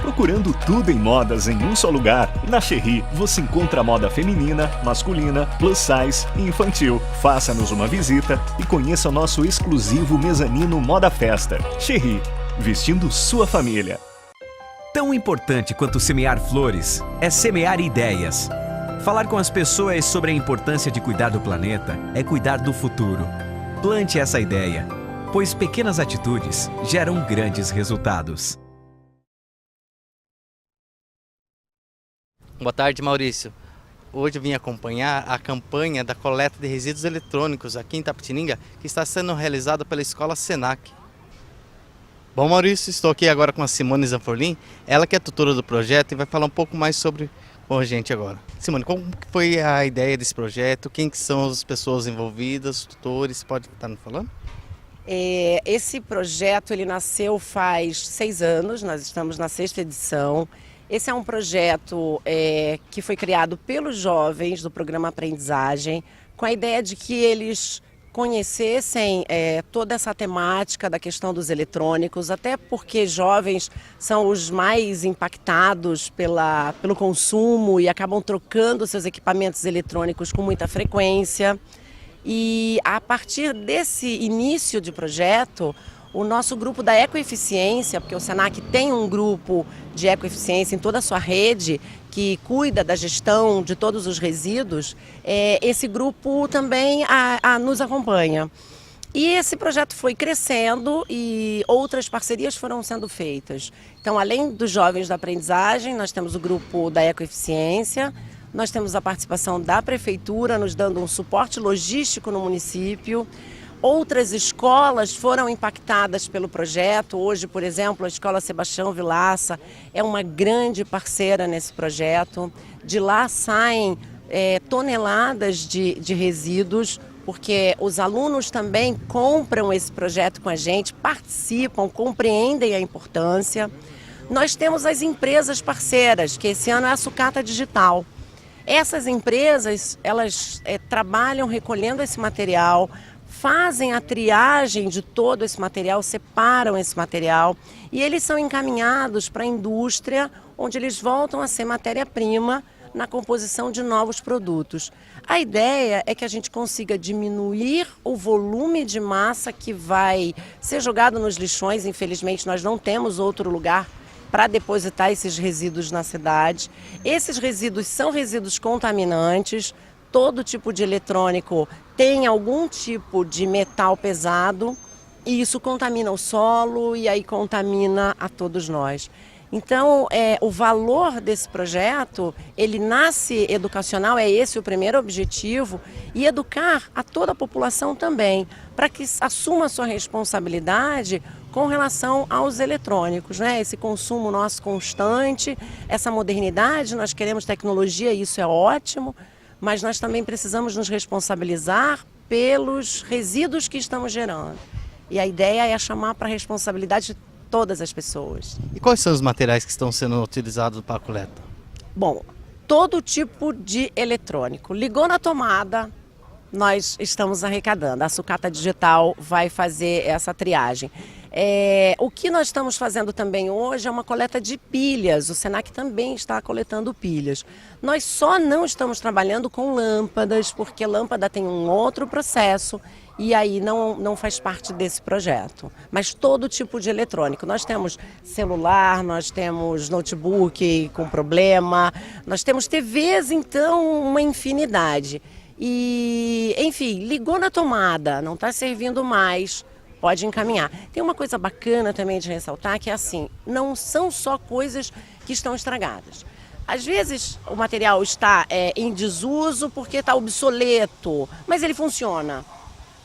Procurando tudo em modas em um só lugar, na Cherry você encontra moda feminina, masculina, plus size e infantil. Faça-nos uma visita e conheça o nosso exclusivo mezanino Moda Festa. Cherry, vestindo sua família. Tão importante quanto semear flores é semear ideias. Falar com as pessoas sobre a importância de cuidar do planeta é cuidar do futuro. Plante essa ideia, pois pequenas atitudes geram grandes resultados. Boa tarde, Maurício. Hoje eu vim acompanhar a campanha da coleta de resíduos eletrônicos aqui em Itapetininga, que está sendo realizada pela Escola Senac. Bom, Maurício, estou aqui agora com a Simone Zanforlin, ela que é tutora do projeto e vai falar um pouco mais sobre a gente agora. Simone, como foi a ideia desse projeto? Quem que são as pessoas envolvidas, os tutores? Pode estar me falando? Esse projeto ele nasceu faz 6 anos, nós estamos na 6ª edição. Esse é um projeto que foi criado pelos jovens do programa Aprendizagem, com a ideia de que eles conhecessem toda essa temática da questão dos eletrônicos, até porque jovens são os mais impactados pelo consumo e acabam trocando seus equipamentos eletrônicos com muita frequência. E a partir desse início de projeto, o nosso grupo da ecoeficiência, porque o Senac tem um grupo de ecoeficiência em toda a sua rede, que cuida da gestão de todos os resíduos, esse grupo também nos acompanha. E esse projeto foi crescendo e outras parcerias foram sendo feitas. Então, além dos jovens da aprendizagem, nós temos o grupo da ecoeficiência, nós temos a participação da prefeitura nos dando um suporte logístico no município. Outras escolas foram impactadas pelo projeto. Hoje, por exemplo, a Escola Sebastião Vilaça é uma grande parceira nesse projeto. De lá saem toneladas de resíduos, porque os alunos também compram esse projeto com a gente, participam, compreendem a importância. Nós temos as empresas parceiras, que esse ano é a Sucata Digital. Essas empresas, elas trabalham recolhendo esse material, fazem a triagem de todo esse material, separam esse material e eles são encaminhados para a indústria, onde eles voltam a ser matéria-prima na composição de novos produtos. A ideia é que a gente consiga diminuir o volume de massa que vai ser jogado nos lixões. Infelizmente, nós não temos outro lugar para depositar esses resíduos na cidade. Esses resíduos são resíduos contaminantes. todo tipo de eletrônico tem algum tipo de metal pesado e isso contamina o solo e aí contamina a todos nós. Então, o valor desse projeto, ele nasce educacional, é esse o primeiro objetivo, e educar a toda a população também, para que assuma a sua responsabilidade com relação aos eletrônicos, né? Esse consumo nosso constante, essa modernidade, nós queremos tecnologia, isso é ótimo, mas nós também precisamos nos responsabilizar pelos resíduos que estamos gerando. E a ideia é chamar para a responsabilidade de todas as pessoas. E quais são os materiais que estão sendo utilizados para a coleta? Bom, todo tipo de eletrônico. Ligou na tomada, nós estamos arrecadando. A sucata digital vai fazer essa triagem. O que nós estamos fazendo também hoje é uma coleta de pilhas. O Senac também está coletando pilhas. Nós só não estamos trabalhando com lâmpadas, porque lâmpada tem um outro processo e aí não faz parte desse projeto. Mas todo tipo de eletrônico. Nós temos celular, nós temos notebook com problema, nós temos TVs, então uma infinidade. E, enfim, ligou na tomada, não está servindo mais, pode encaminhar. Tem uma coisa bacana também de ressaltar, que é assim, não são só coisas que estão estragadas. Às vezes o material está em desuso porque está obsoleto, mas ele funciona.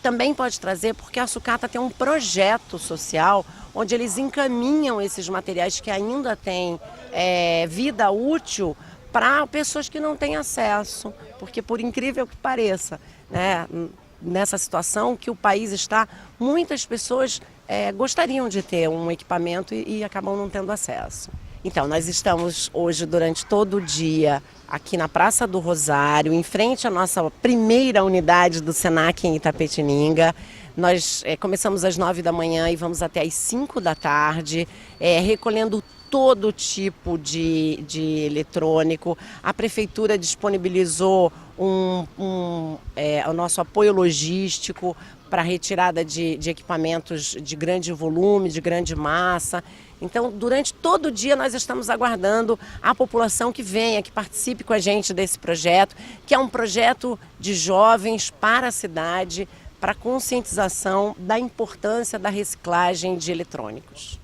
Também pode trazer porque a sucata tem um projeto social onde eles encaminham esses materiais que ainda têm vida útil para pessoas que não têm acesso, porque por incrível que pareça, né, nessa situação que o país está, muitas pessoas gostariam de ter um equipamento e acabam não tendo acesso. Então, nós estamos hoje durante todo o dia aqui na Praça do Rosário, em frente à nossa primeira unidade do Senac em Itapetininga. Nós começamos às 9 da manhã e vamos até às 5 da tarde, recolhendo todo tipo de eletrônico. A Prefeitura disponibilizou o nosso apoio logístico para a retirada de equipamentos de grande volume, de grande massa. Então, durante todo o dia, nós estamos aguardando a população que venha, que participe com a gente desse projeto, que é um projeto de jovens para a cidade, para conscientização da importância da reciclagem de eletrônicos.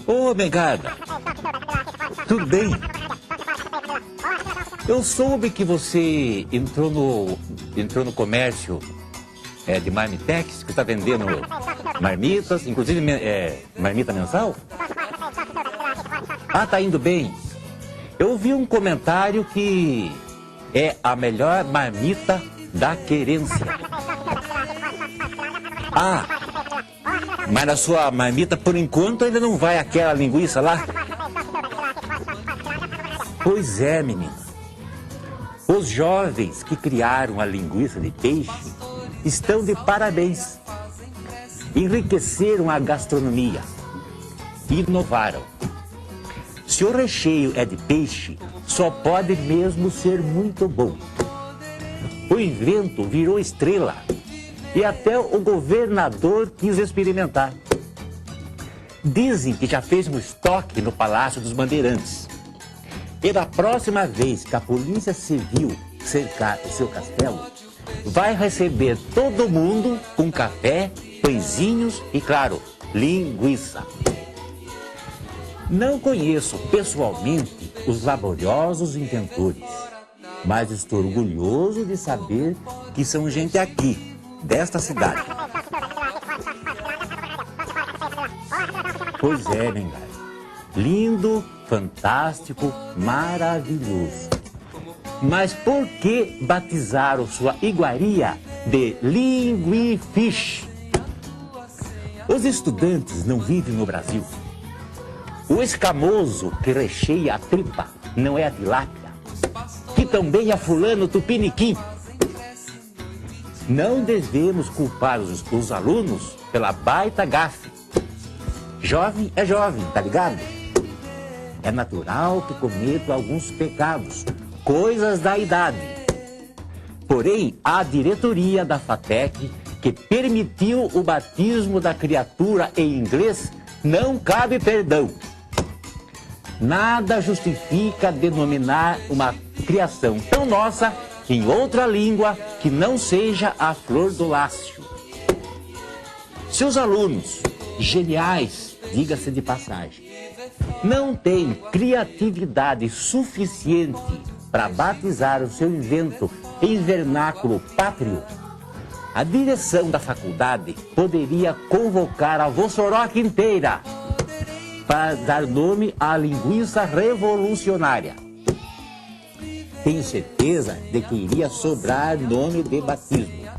Ô, negada, tudo bem? Eu soube que você entrou no comércio de Marmitex, que está vendendo marmitas, inclusive marmita mensal? Ah, tá indo bem. Eu vi um comentário que é a melhor marmita da querência. Ah, mas na sua marmita, por enquanto, ainda não vai aquela linguiça lá? Pois é, menina. Os jovens que criaram a linguiça de peixe estão de parabéns. Enriqueceram a gastronomia. Inovaram. Se o recheio é de peixe, só pode mesmo ser muito bom. O invento virou estrela. E até o governador quis experimentar. Dizem que já fez um estoque no Palácio dos Bandeirantes. E da próxima vez que a Polícia Civil cercar o seu castelo, vai receber todo mundo com café, pãezinhos e, claro, linguiça. Não conheço pessoalmente os laboriosos inventores, mas estou orgulhoso de saber que são gente aqui, desta cidade. Pois é, Nengar. Lindo, fantástico, maravilhoso. Mas por que batizaram sua iguaria de Linguifish? Os estudantes não vivem no Brasil. O escamoso que recheia a tripa não é a tilápia, que também é fulano tupiniquim. Não devemos culpar os alunos pela baita gafe. Jovem é jovem, tá ligado? É natural que cometa alguns pecados, coisas da idade. Porém, a diretoria da FATEC, que permitiu o batismo da criatura em inglês, não cabe perdão. Nada justifica denominar uma criação tão nossa em outra língua que não seja a flor do lácio. Seus alunos, geniais, diga-se de passagem, não têm criatividade suficiente para batizar o seu invento em vernáculo pátrio, a direção da faculdade poderia convocar a Vossoroca inteira para dar nome à linguiça revolucionária. Tenho certeza de que iria sobrar nome de batismo: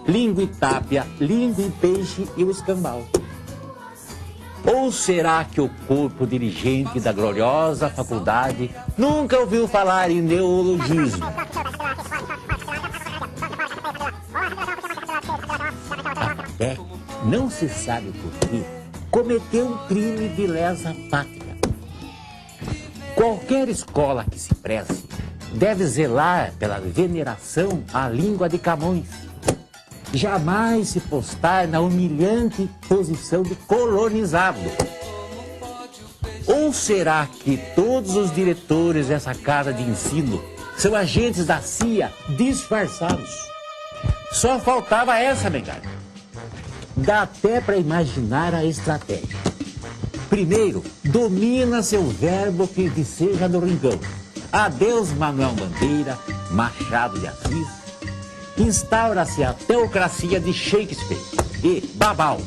língua e tápia, língua e peixe e o escambau. Ou será que o corpo dirigente da gloriosa faculdade nunca ouviu falar em neologismo? Até não se sabe por que cometeu um crime de lesa pátria. Qualquer escola que se preze deve zelar pela veneração à língua de Camões. Jamais se postar na humilhante posição de colonizado. Ou será que todos os diretores dessa casa de ensino são agentes da CIA disfarçados? Só faltava essa, Mengar. Dá até para imaginar a estratégia. Primeiro, domina seu verbo que viceja no Ringão. Adeus Manuel Bandeira, Machado de Assis. Instaura-se a teocracia de Shakespeare e Babal.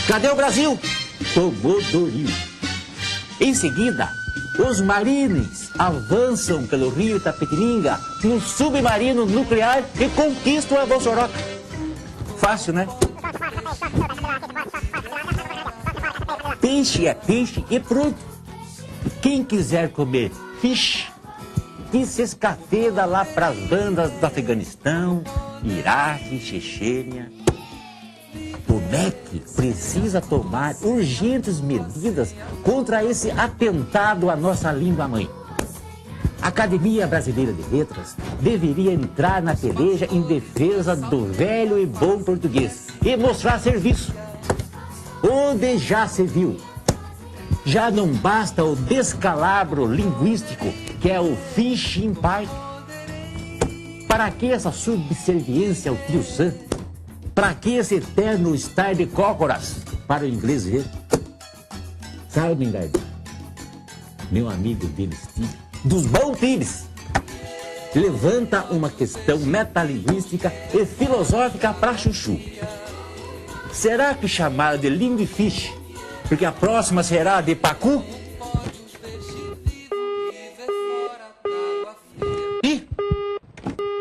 Cadê o Brasil? Tomou do Rio. Em seguida, os marines avançam pelo rio Itapetininga no submarino nuclear e conquistam a Vossoroca. Fácil, né? Peixe é peixe e pronto. Quem quiser comer fish, que se escafeda lá para as bandas do Afeganistão, Iraque, Chechênia. O MEC precisa tomar urgentes medidas contra esse atentado à nossa língua-mãe. A Academia Brasileira de Letras deveria entrar na peleja em defesa do velho e bom português e mostrar serviço. Onde já se viu. Já não basta o descalabro linguístico que é o fishing park. Para que essa subserviência ao tio Sam? Para que esse eterno estar de cócoras para o inglês ver? Sabe, Mengardo? Meu amigo deles, dos bons times, levanta uma questão metalinguística e filosófica para chuchu. Será que chamaram de língua e fish porque a próxima será de pacu? Ih,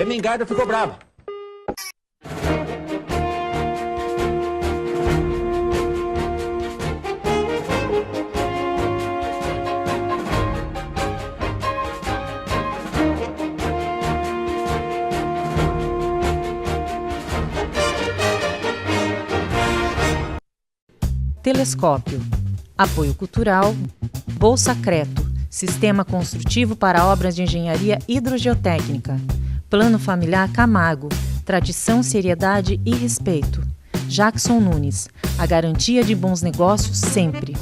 a Mengardo ficou brava. Telescópio. Apoio cultural. Bolsa Creto. Sistema construtivo para obras de engenharia hidrogeotécnica. Plano familiar Camargo. Tradição, seriedade e respeito. Jackson Nunes. A garantia de bons negócios sempre.